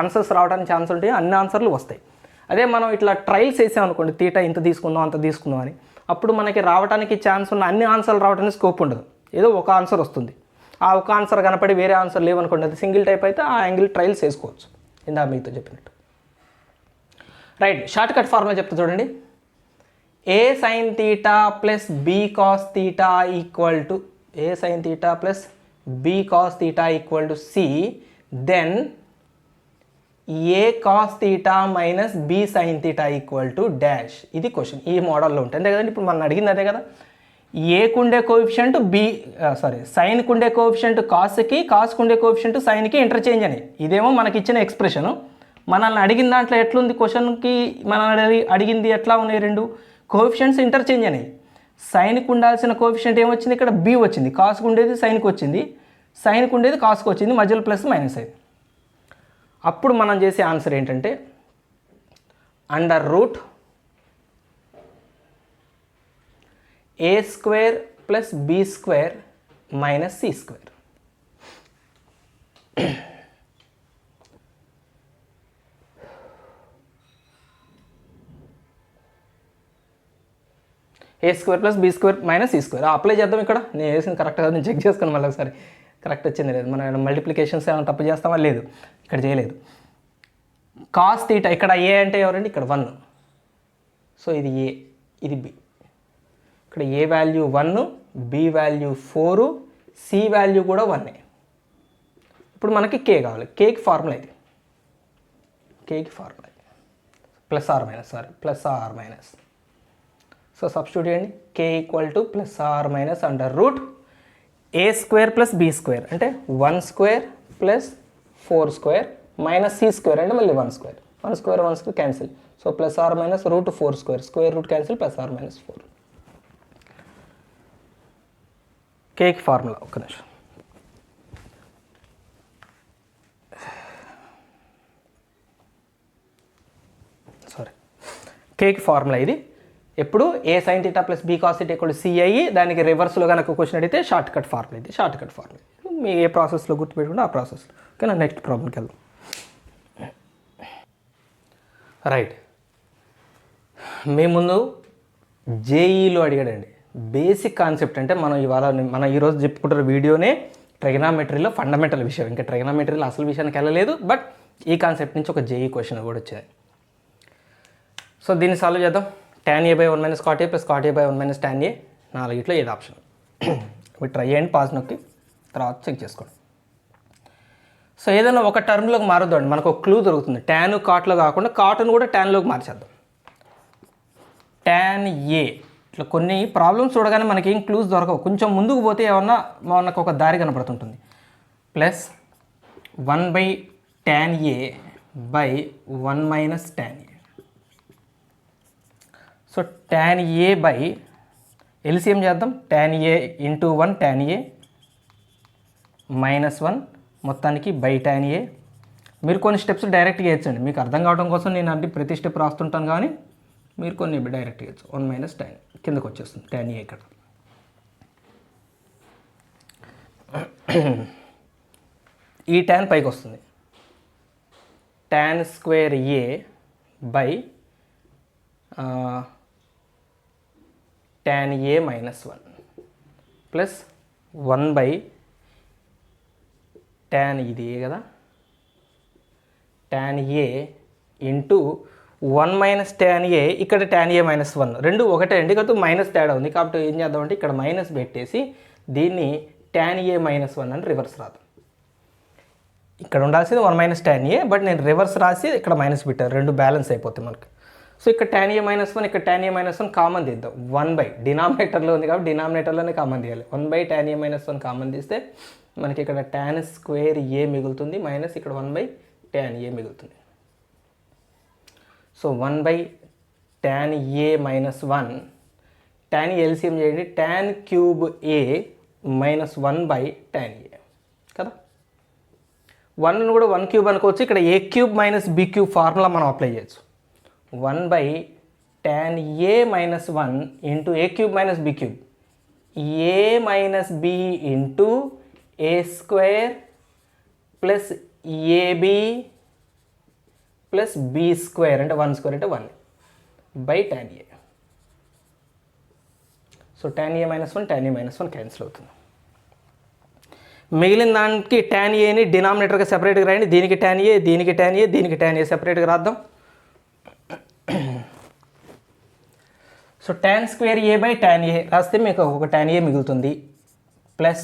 ఆన్సర్స్ రావడానికి ఛాన్స్ ఉంటాయో అన్ని ఆన్సర్లు వస్తాయి. అదే మనం ఇట్లా ట్రయల్స్ వేసామనుకోండి, తీట ఇంత తీసుకుందాం అంత తీసుకుందాం అని, అప్పుడు మనకి రావడానికి ఛాన్స్ ఉన్న అన్ని ఆన్సర్లు రావడానికి స్కోప్ ఉండదు. ఏదో ఒక ఆన్సర్ వస్తుంది, ఆ ఒక ఆన్సర్ కనపడి వేరే ఆన్సర్ లేవనుకోండి, అది సింగిల్ టైప్ అయితే ఆ యాంగిల్ ట్రయల్స్ వేసుకోవచ్చు, ఇందా మీతో చెప్పినట్టు. రైట్, షార్ట్ కట్ ఫార్ములా చెప్తా చూడండి. a sin θ plus b cos θ equal to a sin θ plus b cos θ equal to c, then a cos θ minus b sin θ equal to dash. ఇది question ఈ మోడల్లో ఉంటుంది, అంతే కదండి. ఇప్పుడు మనం అడిగింది అదే కదా. ఏకుండే కోఎఫిషియంట్ సైన్కుండే కోఎఫిషియంట్ కాస్కి, కాస్కుండే కోఎఫిషియంట్ సైన్కి ఇంటర్చేంజ్ అని. ఇదేమో మనకి ఇచ్చిన ఎక్స్ప్రెషను. మనల్ని అడిగిన దాంట్లో ఎట్లుంది క్వశ్చన్కి, మనల్ని అడిగింది ఎట్లా ఉన్నాయి, రెండు కోఎఫిషియంట్స్ ఇంటర్చేంజ్ అని. సైన్కి ఉండాల్సిన కోఎఫిషియంట్ ఏమొచ్చింది, ఇక్కడ b వచ్చింది. కాస్కు ఉండేది సైన్కి వచ్చింది, సైన్కి ఉండేది కాస్కు వచ్చింది, మధ్యలో ప్లస్ మైనస్ అయింది. అప్పుడు మనం చేసే ఆన్సర్ ఏంటంటే √a² plus b² minus c². a² plus b² minus c². Apply చేద్దాం. ఇక్కడ నేను వేసింది కరెక్ట్ కదా, నేను చెక్ చేసుకుని మళ్ళీ ఒకసారి కరెక్ట్ వచ్చింది లేదు. మనం మల్టిప్లికేషన్స్ ఏమైనా తప్పు చేస్తామా, లేదు, ఇక్కడ చేయలేదు. కాస్ θ ఇక్కడ a అంటే ఎవరండి, ఇక్కడ 1. సో ఇది a, ఇది b. ఇక్కడ a value 1, b value 4, c value కూడా 1. ఇప్పుడు మనకి k కావాలి. కేకి ఫార్ములా ఇది, కేకి ఫార్ములా +or-, సో సబ్స్టిట్యూట్ చేయండి. k equal to +or- √a² plus b² అంటే 1² ప్లస్ 4² మైనస్ c² అంటే మళ్ళీ 1². 1² cancel. So +or-√4², square root cancel, +or-4. కేకి ఫార్ములా ఒక్క నిమిషం. కేకి ఫార్ములా ఇది. ఎప్పుడు a sine theta plus b cos theta equal to c అయ్యి దానికి రివర్స్లో కనుక క్వశ్చన్ అడిగితే షార్ట్ కట్ ఫార్ములా ఇది. షార్ట్ కట్ ఫార్ములా మీ ఏ ప్రాసెస్లో గుర్తుపెట్టుకుంటే ఆ ప్రాసెస్లో. ఓకేనా, నెక్స్ట్ ప్రాబ్లంకి వెళ్దాం. రైట్, మీ ముందు జేఈలో అడిగాడండి బేసిక్ కాన్సెప్ట్. అంటే మనం ఈరోజు చెప్పుకుంటున్న వీడియోనే ట్రిగనామెట్రీలో ఫండమెంటల్ విషయం. ఇంకా ట్రిగనామెట్రీలో అసలు విషయానికి వెళ్ళలేదు, బట్ ఈ కాన్సెప్ట్ నుంచి ఒక జేఈ క్వశ్చన్ కూడా వచ్చాయి. సో దీన్ని సాల్వ్ చేద్దాం. tan a by 1 minus cot a plus cot a by 1 minus tan a, 4 ఏది ఆప్షన్. మీరు ట్రై చేయండి, పాస్ నొక్కి తర్వాత చెక్ చేసుకోండి. సో ఏదైనా ఒక టర్మ్లోకి మారొద్దండి, మనకు ఒక క్లూ దొరుకుతుంది. ట్యాన్ కాట్లో కాకుండా కాటన్ కూడా ట్యాన్లోకి మార్చేద్దాం. tan a ఇట్లా కొన్ని ప్రాబ్లమ్స్ చూడగానే మనకి ఏం క్లూస్ దొరకవు. కొంచెం ముందుకు పోతే ఏమన్నా మనకు ఒక దారి కనపడుతుంటుంది. Plus 1/tan a by 1 minus tan a. సో tan a బై ఎల్సిఎం చేద్దాం. tan a into 1 tan a minus 1 మొత్తానికి బై tan a. మీరు కొన్ని స్టెప్స్ డైరెక్ట్గా వేయచ్చండి, మీకు అర్థం కావడం కోసం నేను అంటే ప్రతి స్టెప్ రాస్తుంటాను, కానీ మీరు కొన్ని డైరెక్ట్గా వేయచ్చు. 1 మైనస్ tan కిందకు వచ్చేస్తుంది tan a ఇక్కడ. ఈ tan పైకి వస్తుంది. tan square a by tan a minus 1 plus 1/tan ఇది కదా, tan a into 1 minus tan a. ఇక్కడ tan a మైనస్ 1 రెండు ఒకటే అండి, కాబట్టి మైనస్ తేడా ఉంది. కాబట్టి ఏం చేద్దామంటే ఇక్కడ మైనస్ పెట్టేసి దీన్ని tan a మైనస్ 1 అని రివర్స్ రాద్దాం. ఇక్కడ ఉండాల్సింది 1 మైనస్ tan a, బట్ నేను రివర్స్ రాసి ఇక్కడ మైనస్ పెట్టాను, రెండు బ్యాలెన్స్ అయిపోతాయి మనకి. సో ఇక్కడ tan a మైనస్ 1, ఇక్కడ tan a మైనస్ 1 కామన్ తీద్దాం. 1 డినామినేటర్లో ఉంది కాబట్టి డినామినేటర్లోనే కామన్ తీయాలి. 1/tan a మైనస్ 1 కామన్ తీస్తే మనకి ఇక్కడ tan స్క్వేర్ a మిగులుతుంది, మైనస్ ఇక్కడ 1/tan a మిగులుతుంది. So 1/tan a minus 1, tan LCM చేయండి, tan cube a minus 1/tan a కదా. 1 కూడా 1 క్యూబ్ అనుకోవచ్చు. ఇక్కడ a cube minus b cube formula మనం అప్లై చేయొచ్చు. 1/tan a minus 1 into a cube minus b cube, a minus b into a square plus ab plus b square అంటే 1 square అంటే 1/tan a. సో tan a minus 1 tan a minus 1 cancel అవుతుంది. మిగిలిన దానికి tan aని డినామినేటర్గా సెపరేట్గా రాయండి. దీనికి tan a, దీనికి tan a, దీనికి tan a సెపరేట్గా రాద్దాం. So tan square a by tan a రాస్తే మీకు ఒక tan a మిగులుతుంది, plus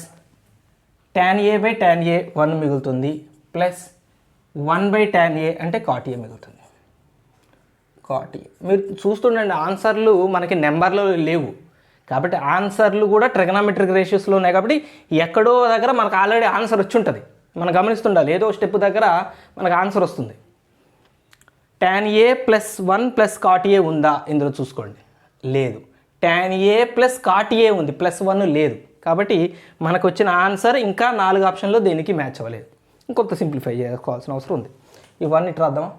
tan a by tan a 1 మిగులుతుంది, ప్లస్ 1/tan a అంటే cot a మిగులుతుంది. cot a మీరు చూస్తుండండి, ఆన్సర్లు మనకి నెంబర్లో లేవు కాబట్టి ఆన్సర్లు కూడా ట్రిగనామెట్రిక్ రేషియోస్లో ఉన్నాయి కాబట్టి ఎక్కడో దగ్గర మనకు ఆల్రెడీ ఆన్సర్ వచ్చి ఉంటుంది. మనం గమనిస్తుండాలి, ఏదో స్టెప్ దగ్గర మనకు ఆన్సర్ వస్తుంది. tan a plus 1 plus cot a ఉందా ఇందులో చూసుకోండి, లేదు. tan a plus cot a ఉంది, ప్లస్ 1 లేదు. కాబట్టి మనకు వచ్చిన ఆన్సర్ ఇంకా 4 ఆప్షన్లో దేనికి మ్యాచ్ అవ్వలేదు. ఇంకొంత సింప్లిఫై చేసుకోవాల్సిన అవసరం ఉంది. ఇవన్నీ ఇట్లా రాద్దామా.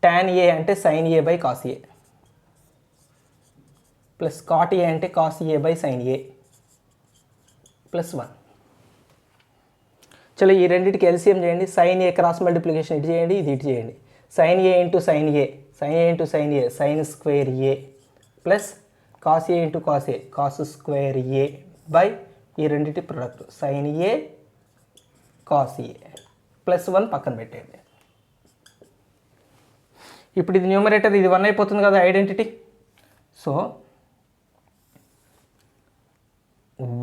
tan a అంటే sin a by cos a plus cot a అంటే cos a by sin a plus 1. చలో ఈ రెండింటికి ఎల్సిఎం చేయండి. sin a క్రాస్ మల్టిప్లికేషన్ ఇటు చేయండి, ఇది ఇటు చేయండి. sin a into sin a, sin a into sin a sin square a plus cos a into cos a cos square a by ఈ రెండింటి product sin a cos a plus 1 పక్కన పెట్టేయండి. ఇప్పుడు ఇది న్యూమరేటర్, ఇది 1 అయిపోతుంది కదా identity. So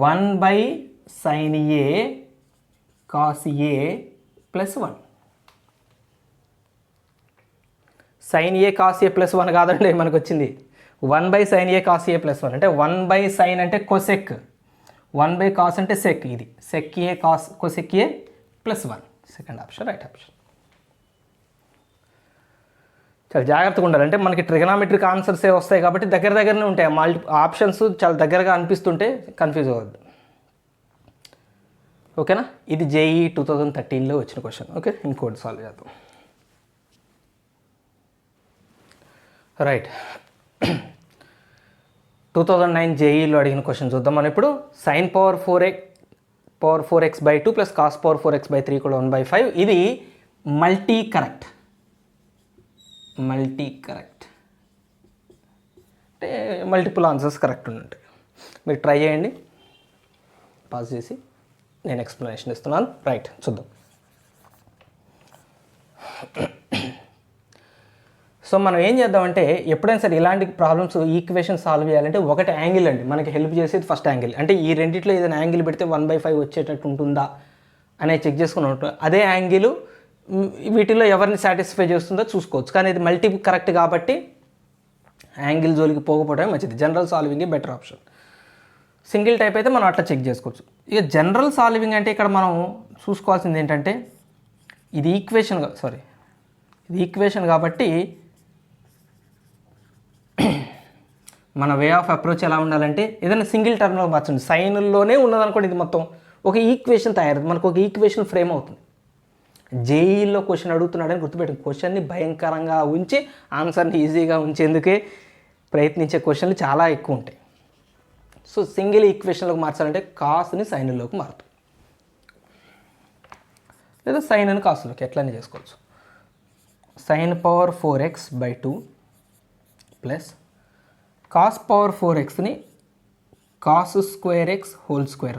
1/sin a cos a plus 1. sin a cos a plus 1 కాదండి మనకు వచ్చింది 1/sin a cos a plus 1 అంటే 1/sin అంటే కొసెక్, 1/cos అంటే సెక్, ఇది sec a cos cosec a plus 1. Second option right option. చాలా జాగ్రత్తగా ఉండాలి, అంటే మనకి ట్రిగనామెట్రిక్ ఆన్సర్సే వస్తాయి కాబట్టి దగ్గర దగ్గరనే ఉంటాయి. ఆప్షన్స్ చాలా దగ్గరగా అనిపిస్తుంటే కన్ఫ్యూజ్ అవ్వద్దు. ఓకేనా, ఇది జేఈ 2013లో వచ్చిన క్వశ్చన్. ఓకే, ఇంకోటి సాల్వ్ చేద్దాం. రైట్. 2009 జేఈలో అడిగిన క్వశ్చన్ చూద్దాం మనం ఇప్పుడు. sin power 4x/2 plus cos power 4x/3 కూడా 1/5. ఇది మల్టీ కరెక్ట్ అంటే మల్టిపుల్ ఆన్సర్స్ కరెక్ట్ ఉంటాయి. మీరు ట్రై చేయండి, పాస్ చేసి నేను ఎక్స్ప్లెనేషన్ ఇస్తున్నాను. రైట్, చూద్దాం. సో మనం ఏం చేద్దామంటే ఎప్పుడైనా సరే ఇలాంటి ప్రాబ్లమ్స్ ఈక్వేషన్ సాల్వ్ చేయాలంటే ఒకటి యాంగిల్ అండి మనకి హెల్ప్ చేసేది. ఫస్ట్ యాంగిల్ అంటే ఈ రెండిట్లో ఏదైనా యాంగిల్ పెడితే 1/5 వచ్చేటట్టు ఉంటుందా అనేది చెక్ చేసుకుని ఉంటుంది. అదే యాంగిల్ వీటిలో ఎవరిని సాటిస్ఫై చేస్తుందో చూసుకోవచ్చు. కానీ ఇది మల్టీ కరెక్ట్ కాబట్టి యాంగిల్ జోలికి పోకపోవడమే మంచిది. General solving better option. Single type అయితే మనం అట్లా చెక్ చేసుకోవచ్చు. ఇక జనరల్ సాల్వింగ్ అంటే ఇక్కడ మనం చూసుకోవాల్సింది ఏంటంటే ఇది ఈక్వేషన్ కాబట్టి మన వే ఆఫ్ అప్రోచ్ ఎలా ఉండాలంటే ఏదైనా సింగిల్ టర్మ్లో మార్చండి. సైన్లోనే ఉన్నదనుకోండి, ఇది మొత్తం ఒక ఈక్వేషన్ తయారవుతుంది, మనకు ఒక ఈక్వేషన్ ఫ్రేమ్ అవుతుంది. జేఈలో క్వశ్చన్ అడుగుతున్నాడని గుర్తుపెట్టింది. క్వశ్చన్ని భయంకరంగా ఉంచి ఆన్సర్ని ఈజీగా ఉంచేందుకే ప్రయత్నించే క్వశ్చన్లు చాలా ఎక్కువ ఉంటాయి. సో సింగిల్ ఈక్వేషన్లోకి మార్చాలంటే కాస్ని సైన్లోకి మారుతుంది, లేదా సైన్ అని కాస్లోకి ఎట్లనే చేసుకోవచ్చు. sin power 4x/2 plus cos power 4xని cos²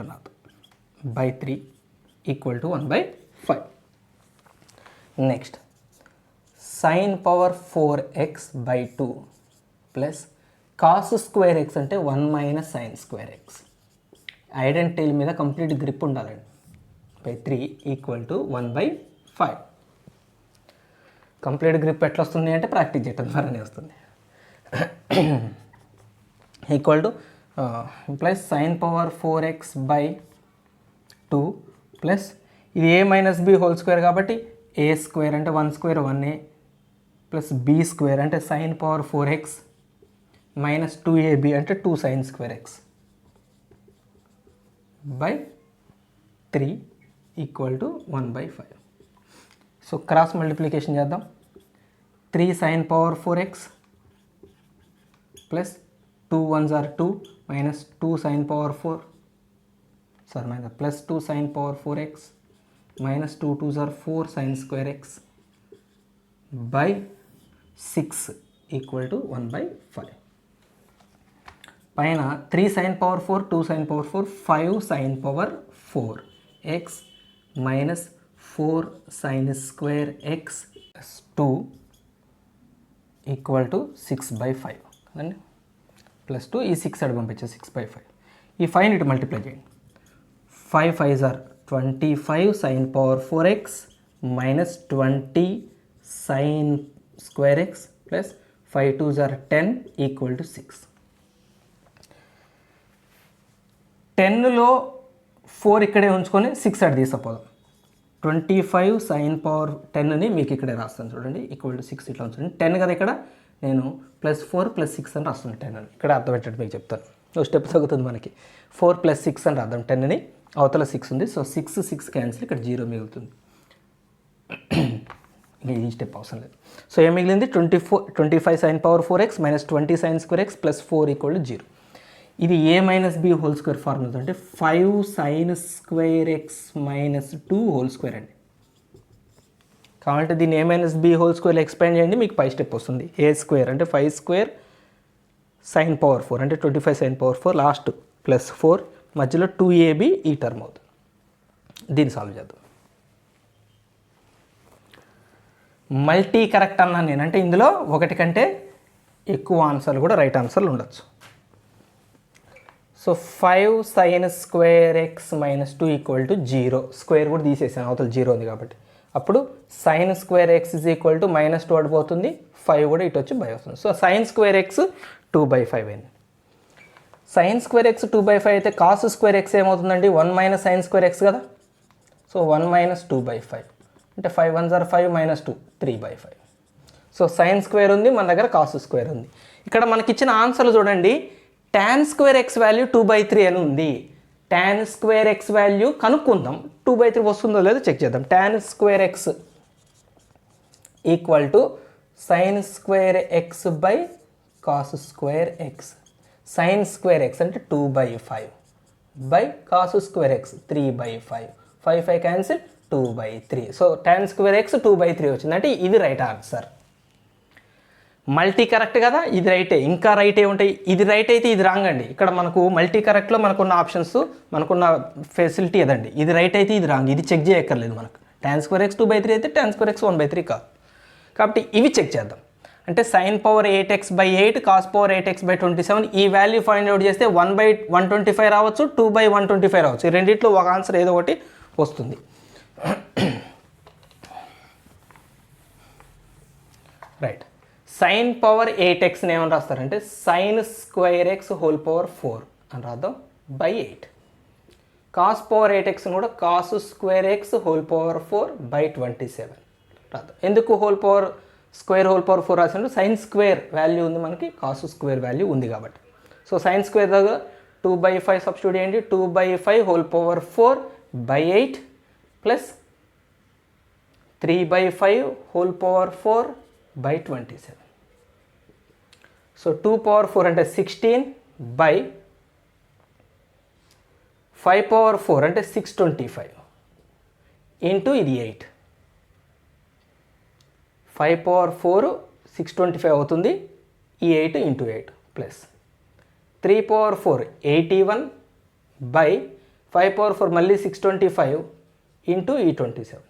అన్నది /3 = 1/5. Next sin power 4x/2 plus cos² అంటే 1 - sin²x. ఐడెంటిటీ మీద కంప్లీట్ గ్రిప్ ఉండాలండి. /3 = 1/5. కంప్లీట్ గ్రిప్ ఎట్లా వస్తుంది అంటే ప్రాక్టీస్ చేయటం ద్వారానే వస్తుంది. Implies sin power 4x/2 plus ఇది a - b² కాబట్టి a² అంటే 1² 1a ప్లస్ b² అంటే sin power 4x minus 2ab అంటే 2 sin²x /3 = 1/5. సో క్రాస్ మల్టిప్లికేషన్ చేద్దాం. 3 sin power 4x plus 2 1s are 2 minus 2 sin power 4 plus 2 sin power 4x minus 2 2s are 4 sin²x /6 = 1/5. పైన 3 sin power 4 2 sin power 4 5 sin power 4x minus 4 sin² x +2 = 6/5 కదండి. +2 ఈ 6 అడుగు పంపించే 6/5. ఈ 5 ఇటు multiply చేయండి. 5 5s are 25 sin power 4x minus 20 sin² x plus 5 2s are 10 = 6. 10లో 4 ఇక్కడే ఉంచుకొని 6 అటు తీసుకుపోదాం. 25 sin పవర్ 10ని మీకు ఇక్కడే రాస్తాను చూడండి, =6 ఇట్లా ఉంచండి. 10 కదా ఇక్కడ, నేను +4 + 6 అని రాస్తున్నాను. 10 అని ఇక్కడ అర్థమయ్యేటట్టు మీకు చెప్తాను. ఒక స్టెప్ తగ్గుతుంది మనకి. 4 + 6 అని రాద్దాం. 10ని అవతల 6 ఉంది. సో 6 6 క్యాన్సిల్, ఇక్కడ 0 మిగులుతుంది. ఈ స్టెప్ అవసరం లేదు. సో ఏం మిగిలింది? 25 sin power 4x minus 20 sin² x plus 4 = 0. ఇది a - b² ఫార్ములా అంటే 5 sin² x మైనస్ 2² అండి. కాబట్టి దీన్ని a - b² ఎక్స్పాండ్ చేయండి, మీకు పై స్టెప్ వస్తుంది. a² అంటే 5² sin పవర్ 4 అంటే 25 sin పవర్ 4 లాస్ట్ ప్లస్ 4 మధ్యలో 2ab ఈ టర్మ్ అవుతుంది. దీన్ని సాల్వ్ చేద్దాం. మల్టీ కరెక్ట్ అన్నాను నేను, అంటే ఇందులో ఒకటి కంటే ఎక్కువ ఆన్సర్లు కూడా రైట్ ఆన్సర్లు ఉండొచ్చు. So 5 sin² x minus 2 = 0. Square కూడా తీసేసాను, అవతల 0 ఉంది కాబట్టి. అప్పుడు sin² x -2 పడిపోతుంది, 5 కూడా ఇటు వచ్చి బై వస్తుంది. సో sin² x 2/5 అయింది. sin² x 2/5 అయితే cos² x ఏమవుతుందండి? 1 - sin² x కదా. సో 1 - 2/5 అంటే 5 1s are 5 minus 2 3/5. So sin² ఉంది, మన దగ్గర cos² ఉంది. ఇక్కడ మనకి ఇచ్చిన ఆన్సర్లు చూడండి. tan² x వాల్యూ 2/3 అని ఉంది. tan² x వాల్యూ కనుక్కుందాం. 2/3 వస్తుందో లేదో చెక్ చేద్దాం. tan² x = sine square X by cos square X. Sine square X అంటే 2/5 by cos square X 3/5. 5 cancel 2/3. So tan square X 2/3 వచ్చింది. అంటే ఇది రైట్ ఆన్సర్. మల్టీ కరెక్ట్ కదా, ఇది రైటే. ఇంకా రైటే ఉంటాయి. ఇది రైట్ అయితే ఇది రాంగ్ అండి. ఇక్కడ మనకు మల్టీ కరెక్ట్లో మనకున్న ఆప్షన్స్, మనకున్న ఫెసిలిటీ అదండి. ఇది రైట్ అయితే ఇది రాంగ్, ఇది చెక్ చేయక్కర్లేదు మనకు. tan స్క్వేర్ ఎక్స్ 2/3 అయితే tan స్క్వేర్ ఎక్స్ 1/3 కాదు. కాబట్టి ఇవి చెక్ చేద్దాం. అంటే sin power 8x/8 cos power 8x/27 ఈ వాల్యూ ఫైండ్ అవుట్ చేస్తే 1/125 రావచ్చు, 2/125 రావచ్చు. ఈ రెండిట్లో ఒక ఆన్సర్ ఏదో ఒకటి వస్తుంది. రైట్. sin పవర్ 8xని ఏమని రాస్తారంటే sin square X whole power 4 అని రాద్దాం బై 8. cos పవర్ 8xని కూడా cos square X whole power 4/27 రాద్దాం. ఎందుకు whole power square whole power 4 రాసినట్టు sin స్క్వేర్ వాల్యూ ఉంది మనకి, cos స్క్వేర్ వాల్యూ ఉంది కాబట్టి. సో sin స్క్వేర్ దగ్గర 2/5 సబ్స్టిట్యూట్ చేయండి. 2/5 whole power 4/8 plus 3/5 whole power 4/27. So 2 power 4 అంటే 16 బై 5 పవర్ 4 అంటే 625 ఇంటూ ఇది 8. 5 పవర్ 4 625 అవుతుంది. ఈ 8 into 8 plus 3 power 4 81 by 5 power 4 మళ్ళీ 625 ఇంటూ ఈ 27.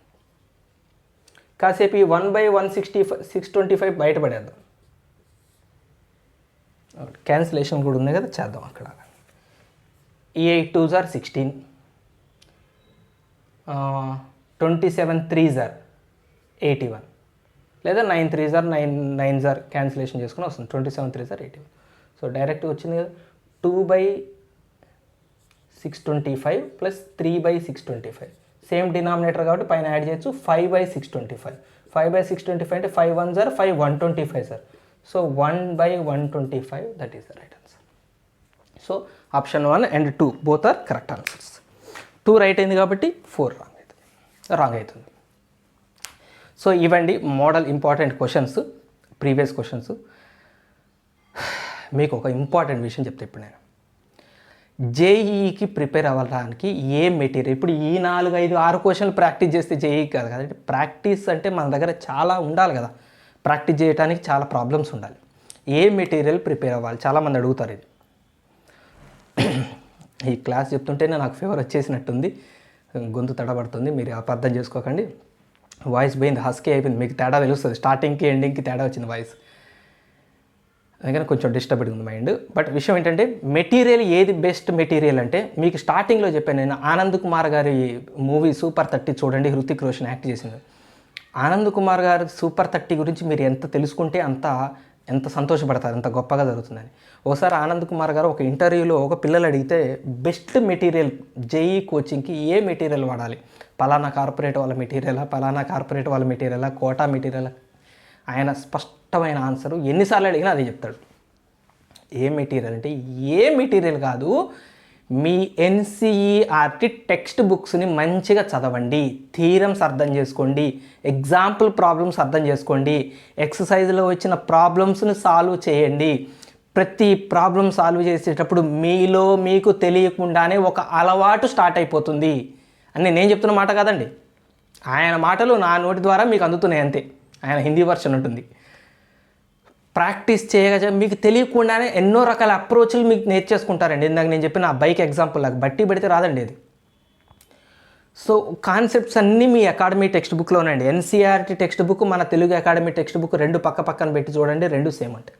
కాసేపు ఈ 1/165 బయటపడేద్దాం. క్యాన్సిలేషన్ కూడా ఉంది కదా, చేద్దాం అక్కడ. ఈ 8 2s are 16, 27 3s are 81, లేదా 9 3s are 9s are cancellation చేసుకుని వస్తుంది. 27 3s are 81. సో డైరెక్ట్గా వచ్చింది కదా 2/625 ప్లస్ 3/625. సేమ్ డినామినేటర్ కాబట్టి పైన యాడ్ చేయొచ్చు. 5/625. 5/625 అంటే 5 1s are 5 125 sir. So 1/125 that is the right answer. So option 1 and 2 both are correct answers. 2 right అయింది కాబట్టి 4 రాంగ్ అవుతుంది. సో ఇవండి model important questions, previous questions. మీకు ఒక ఇంపార్టెంట్ విషయం చెప్తే ఇప్పుడు నేను జేఈకి ప్రిపేర్ అవ్వడానికి ఏ మెటీరియల్, ఇప్పుడు ఈ 4 5 6 క్వశ్చన్లు ప్రాక్టీస్ చేస్తే జేఈ కాదు కదా. ప్రాక్టీస్ అంటే మన దగ్గర చాలా ఉండాలి కదా, ప్రాక్టీస్ చేయడానికి చాలా ప్రాబ్లమ్స్ ఉండాలి. ఏ మెటీరియల్ ప్రిపేర్ అవ్వాలి చాలామంది అడుగుతారు. ఇది ఈ క్లాస్ చెప్తుంటేనే నాకు ఫీవర్ వచ్చేసినట్టుంది, గొంతు తడబడుతుంది, మీరు అపార్థం చేసుకోకండి. వాయిస్ పోయింది, హస్కీ అయిపోయింది, మీకు తేడా తెలుస్తుంది. స్టార్టింగ్కి ఎండింగ్కి తేడా వచ్చింది వాయిస్, అందుకని కొంచెం డిస్టర్బ్డ్ ఉంది మైండ్. బట్ విషయం ఏంటంటే మెటీరియల్ ఏది బెస్ట్ మెటీరియల్ అంటే మీకు స్టార్టింగ్లో చెప్పాను నేను. ఆనంద్ కుమార్ గారి మూవీ సూపర్ 30 చూడండి, హృతిక్ రోషన్ యాక్ట్ చేసింది. ఆనంద్ కుమార్ గారి సూపర్ 30 గురించి మీరు ఎంత తెలుసుకుంటే ఎంత సంతోషపడతారు, ఎంత గొప్పగా జరుగుతుందని. ఒకసారి ఆనంద్ కుమార్ గారు ఒక ఇంటర్వ్యూలో ఒక పిల్లలు అడిగితే బెస్ట్ మెటీరియల్ జేఈ కోచింగ్కి ఏ మెటీరియల్ వాడాలి, పలానా కార్పొరేట్ వాళ్ళ మెటీరియలా, పలానా కార్పొరేట్ వాళ్ళ మెటీరియలా, కోటా మెటీరియలా, ఆయన స్పష్టమైన ఆన్సరు ఎన్నిసార్లు అడిగినా అదే చెప్తాడు. ఏ మెటీరియల్ అంటే ఏ మెటీరియల్ కాదు, మీ ఎన్సీఈఆర్టీ టెక్స్ట్ బుక్స్ని మంచిగా చదవండి, థీరమ్స్ అర్థం చేసుకోండి, ఎగ్జాంపుల్ ప్రాబ్లమ్స్ అర్థం చేసుకోండి, ఎక్సర్సైజ్లో వచ్చిన ప్రాబ్లమ్స్ని సాల్వ్ చేయండి. ప్రతి ప్రాబ్లం సాల్వ్ చేసేటప్పుడు మీలో మీకు తెలియకుండానే ఒక అలవాటు స్టార్ట్ అయిపోతుంది అని నేను చెప్తున్న మాట కాదండి, ఆయన మాటలు నా నోటి ద్వారా మీకు అందుతున్నాయి అంతే. ఆయన హిందీ వర్షన్ ఉంటుంది. ప్రాక్టీస్ చేయగా మీకు తెలియకుండానే ఎన్నో రకాల అప్రోచ్లు మీకు నేర్చేసుకుంటారండి. ఇందాక నేను చెప్పిన ఆ బైక్ ఎగ్జాంపుల్ లాగా బట్టి పెడితే రాదండి అది. సో కాన్సెప్ట్స్ అన్నీ మీ అకాడమీ టెక్స్ట్ బుక్లో ఉన్నాయండి. ఎన్సీఆర్టీ టెక్స్ట్ బుక్, మన తెలుగు అకాడమీ టెక్స్ట్ బుక్ రెండు పక్కన పెట్టి చూడండి, రెండు సేమ్ ఉంటాయి.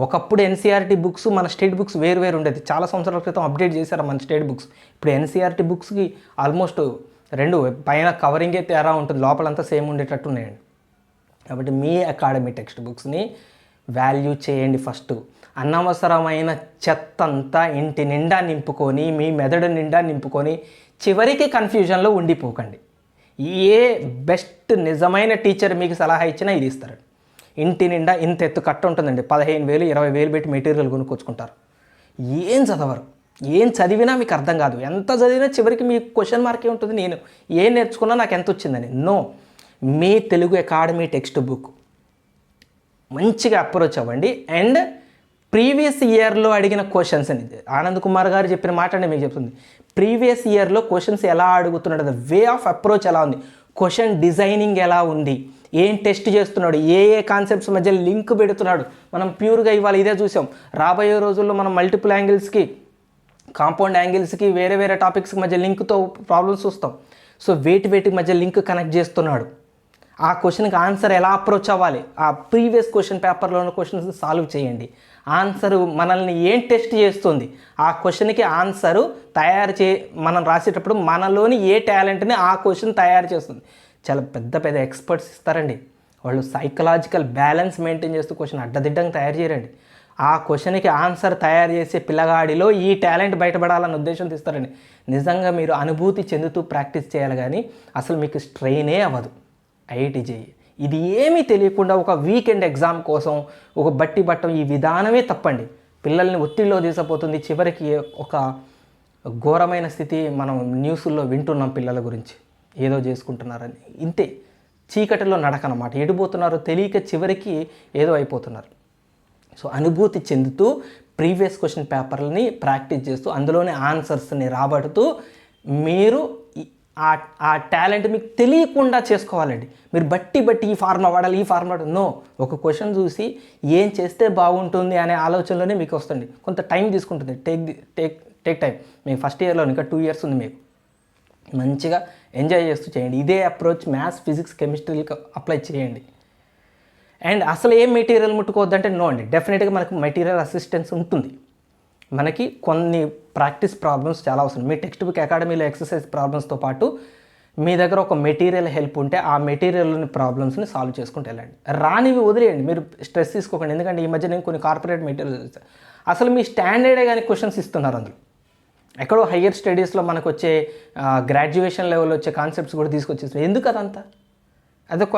ఒకప్పుడు ఎన్సీఆర్టీ బుక్స్ మన స్టేట్ బుక్స్ వేరు ఉండేది. చాలా సంవత్సరాల క్రితం అప్డేట్ చేశారు మన స్టేట్ బుక్స్. ఇప్పుడు ఎన్సీఆర్టీ బుక్స్కి ఆల్మోస్ట్ రెండు పైన కవరింగే తేడా ఉంటుంది, లోపలంతా సేమ్ ఉండేటట్టు ఉన్నాయండి. కాబట్టి మీ అకాడమీ టెక్స్ట్ బుక్స్ని వాల్యూ చేయండి. ఫస్ట్ అనవసరమైన చెత్త అంతా ఇంటి నిండా నింపుకొని, మీ మెదడు నిండా నింపుకొని చివరికి కన్ఫ్యూజన్లో ఉండిపోకండి. ఏ బెస్ట్ నిజమైన టీచర్ మీకు సలహా ఇచ్చినా ఇది ఇస్తారు. ఇంటి నిండా ఇంత ఎత్తు కట్ట ఉంటుందండి, 15,000 20,000 పెట్టి మెటీరియల్ కొనుక్కొచ్చుకుంటారు. ఏం చదవరు, ఏం చదివినా మీకు అర్థం కాదు. ఎంత చదివినా చివరికి మీకు క్వశ్చన్ మార్కే ఉంటుంది. నేను ఏం నేర్చుకున్నా నాకు ఎంత వచ్చిందని. నో, మీ తెలుగు అకాడమీ టెక్స్ట్ బుక్ మంచిగా అప్రోచ్ అవ్వండి. అండ్ ప్రీవియస్ ఇయర్లో అడిగిన క్వశ్చన్స్ అని ఆనంద్ కుమార్ గారు చెప్పిన మాట అంటే మీకు చెప్తుంది. ప్రీవియస్ ఇయర్లో క్వశ్చన్స్ ఎలా అడుగుతున్నాడు, ద వే ఆఫ్ అప్రోచ్ ఎలా ఉంది, క్వశ్చన్ డిజైనింగ్ ఎలా ఉంది, ఏం టెస్ట్ చేస్తున్నాడు, ఏ కాన్సెప్ట్స్ మధ్య లింక్ పెడుతున్నాడు. మనం ప్యూర్గా ఇవాళ ఇదే చూసాం. రాబోయే రోజుల్లో మనం మల్టిపుల్ యాంగిల్స్కి, కాంపౌండ్ యాంగిల్స్కి, వేరే వేరే టాపిక్స్కి మధ్య లింక్తో ప్రాబ్లమ్స్ చూస్తాం. సో వేటి మధ్య లింక్ కనెక్ట్ చేస్తున్నాడు, ఆ క్వశ్చన్కి ఆన్సర్ ఎలా అప్రోచ్ అవ్వాలి, ఆ ప్రీవియస్ క్వశ్చన్ పేపర్లో ఉన్న క్వశ్చన్స్ సాల్వ్ చేయండి. ఆన్సరు మనల్ని ఏం టెస్ట్ చేస్తుంది, ఆ క్వశ్చన్కి ఆన్సరు మనం రాసేటప్పుడు మనలోని ఏ టాలెంట్ని ఆ క్వశ్చన్ తయారు చేస్తుంది. చాలా పెద్ద ఎక్స్పర్ట్స్ ఇస్తారండి, వాళ్ళు సైకలాజికల్ బ్యాలెన్స్ మెయింటైన్ చేస్తూ క్వశ్చన్ అడ్డదిడ్డంగా తయారు చేయరండి. ఆ క్వశ్చన్కి ఆన్సర్ తయారు చేసే పిల్లగాడిలో ఈ టాలెంట్ బయటపడాలన్న ఉద్దేశంతో ఇస్తారండి. నిజంగా మీరు అనుభూతి చెందుతూ ప్రాక్టీస్ చేయాలి, కానీ అసలు మీకు స్ట్రెయినే అవ్వదు. ఐఐటి జేఈ ఇది ఏమీ తెలియకుండా ఒక వీకెండ్ ఎగ్జామ్ కోసం ఒక బట్టి బట్టం, ఈ విధానమే తప్పండి. పిల్లల్ని ఒత్తిడిలో తీసుకుపోతుంది. చివరికి ఒక ఘోరమైన స్థితి మనం న్యూస్లో వింటున్నాం పిల్లల గురించి, ఏదో చేసుకుంటున్నారని. ఇంతే చీకటిలో నడకనమాట, ఎడిపోతున్నారో తెలియక చివరికి ఏదో అయిపోతున్నారు. సో అనుభూతి చెందుతూ ప్రీవియస్ క్వశ్చన్ పేపర్లని ప్రాక్టీస్ చేస్తూ అందులోనే ఆన్సర్స్ని రాబడుతూ మీరు ఆ టాలెంట్ మీకు తెలియకుండా చేసుకోవాలండి. మీరు బట్టి ఈ ఫార్ములా వాడాలి, ఈ ఫార్ములా నో, ఒక క్వశ్చన్ చూసి ఏం చేస్తే బాగుంటుంది అనే ఆలోచనలోనే మీకు వస్తుంది. కొంత టైం తీసుకుంటుంది. Take time. మీకు ఫస్ట్ ఇయర్లో ఇంకా 2 years ఉంది, మీకు మంచిగా ఎంజాయ్ చేస్తూ చేయండి. ఇదే అప్రోచ్ మ్యాథ్స్, ఫిజిక్స్, కెమిస్ట్రీకి అప్లై చేయండి. అండ్ అసలు ఏం మెటీరియల్ ముట్టుకోవద్దంటే నో అండి, డెఫినెట్గా మనకు మెటీరియల్ అసిస్టెన్స్ ఉంటుంది. మనకి కొన్ని ప్రాక్టీస్ ప్రాబ్లమ్స్ చాలా అవసరం. మీ టెక్స్ట్ బుక్ అకాడమీలో ఎక్సర్సైజ్ ప్రాబ్లమ్స్తో పాటు మీ దగ్గర ఒక మెటీరియల్ హెల్ప్ ఉంటే ఆ మెటీరియల్లోని ప్రాబ్లమ్స్ని సాల్వ్ చేసుకుంటూ వెళ్ళండి. రానివి వదిలేయండి, మీరు స్ట్రెస్ తీసుకోకండి. ఎందుకంటే ఈ మధ్య నేను కొన్ని కార్పొరేట్ మెటీరియల్స్ అసలు మీ స్టాండర్డే కానీ క్వశ్చన్స్ ఇస్తున్నారు. అందులో ఎక్కడో హయ్యర్ స్టడీస్లో మనకు వచ్చే గ్రాడ్యుయేషన్ లెవెల్లో వచ్చే కాన్సెప్ట్స్ కూడా తీసుకొచ్చేస్తారు. ఎందుకు అదంతా? అదొక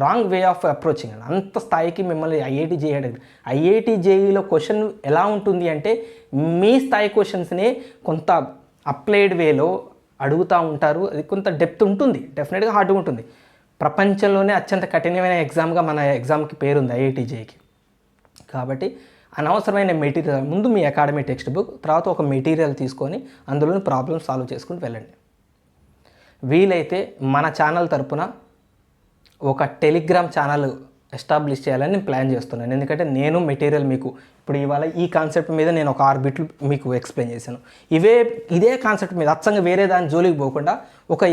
రాంగ్ వే ఆఫ్ అప్రోచింగ్. అంత స్థాయికి మిమ్మల్ని ఐఐటి జేఈ అడిగింది. ఐఐటి జేఈలో క్వశ్చన్ ఎలా ఉంటుంది అంటే మీ స్థాయి క్వశ్చన్స్నే కొంత అప్లైడ్ వేలో అడుగుతూ ఉంటారు. అది కొంత డెప్త్ ఉంటుంది, డెఫినెట్గా హార్డ్గా ఉంటుంది. ప్రపంచంలోనే అత్యంత కఠినమైన ఎగ్జామ్గా మన ఎగ్జామ్కి పేరుంది ఐఐటి జేఈకి. కాబట్టి అనవసరమైన మెటీరియల్ ముందు మీ అకాడమీ టెక్స్ట్ బుక్, తర్వాత ఒక మెటీరియల్ తీసుకొని అందులోని ప్రాబ్లమ్ సాల్వ్ చేసుకుంటూ వెళ్ళండి. వీలైతే మన ఛానల్ తరపున ఒక టెలిగ్రామ్ ఛానల్ ఎస్టాబ్లిష్ చేయాలని నేను ప్లాన్ చేస్తున్నాను. ఎందుకంటే నేను మెటీరియల్ మీకు ఇప్పుడు ఇవాళ ఈ కాన్సెప్ట్ మీద నేను ఒక 6 బిట్లు మీకు ఎక్స్ప్లెయిన్ చేశాను. ఇదే కాన్సెప్ట్ మీద అచ్చంగా వేరే దాని జోలికి పోకుండా ఒక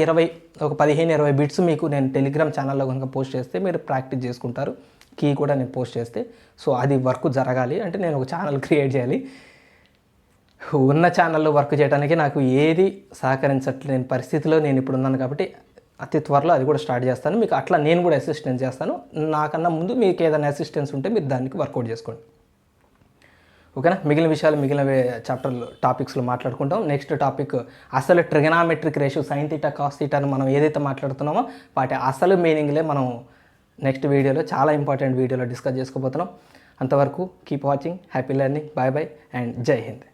15-20 బిట్స్ మీకు నేను టెలిగ్రామ్ ఛానల్లో కనుక పోస్ట్ చేస్తే మీరు ప్రాక్టీస్ చేసుకుంటారు. కీ కూడా నేను పోస్ట్ చేస్తే, సో అది వర్క్ జరగాలి అంటే నేను ఒక ఛానల్ క్రియేట్ చేయాలి. ఉన్న ఛానల్లో వర్క్ చేయడానికి నాకు ఏది సహకరించట్లేని పరిస్థితిలో నేను ఇప్పుడు ఉన్నాను. కాబట్టి అతి త్వరలో అది కూడా స్టార్ట్ చేస్తాను. మీకు అట్లా నేను కూడా అసిస్టెన్స్ చేస్తాను. నాకన్నా ముందు మీకు ఏదైనా అసిస్టెన్స్ ఉంటే మీరు దానికి వర్కౌట్ చేసుకోండి. ఓకేనా? మిగిలిన విషయాలు మిగిలిన చాప్టర్లో టాపిక్స్లో మాట్లాడుకుంటాం. నెక్స్ట్ టాపిక్ అసలు trigonometric ratio sine theta cos థీటాను మనం ఏదైతే మాట్లాడుతున్నామో వాటి అసలు మీనింగ్లే మనం నెక్స్ట్ వీడియోలో చాలా ఇంపార్టెంట్ వీడియోలో డిస్కస్ చేసుకోబోతున్నాం. అంతవరకు keep watching, happy learning, bye bye and Jai Hind.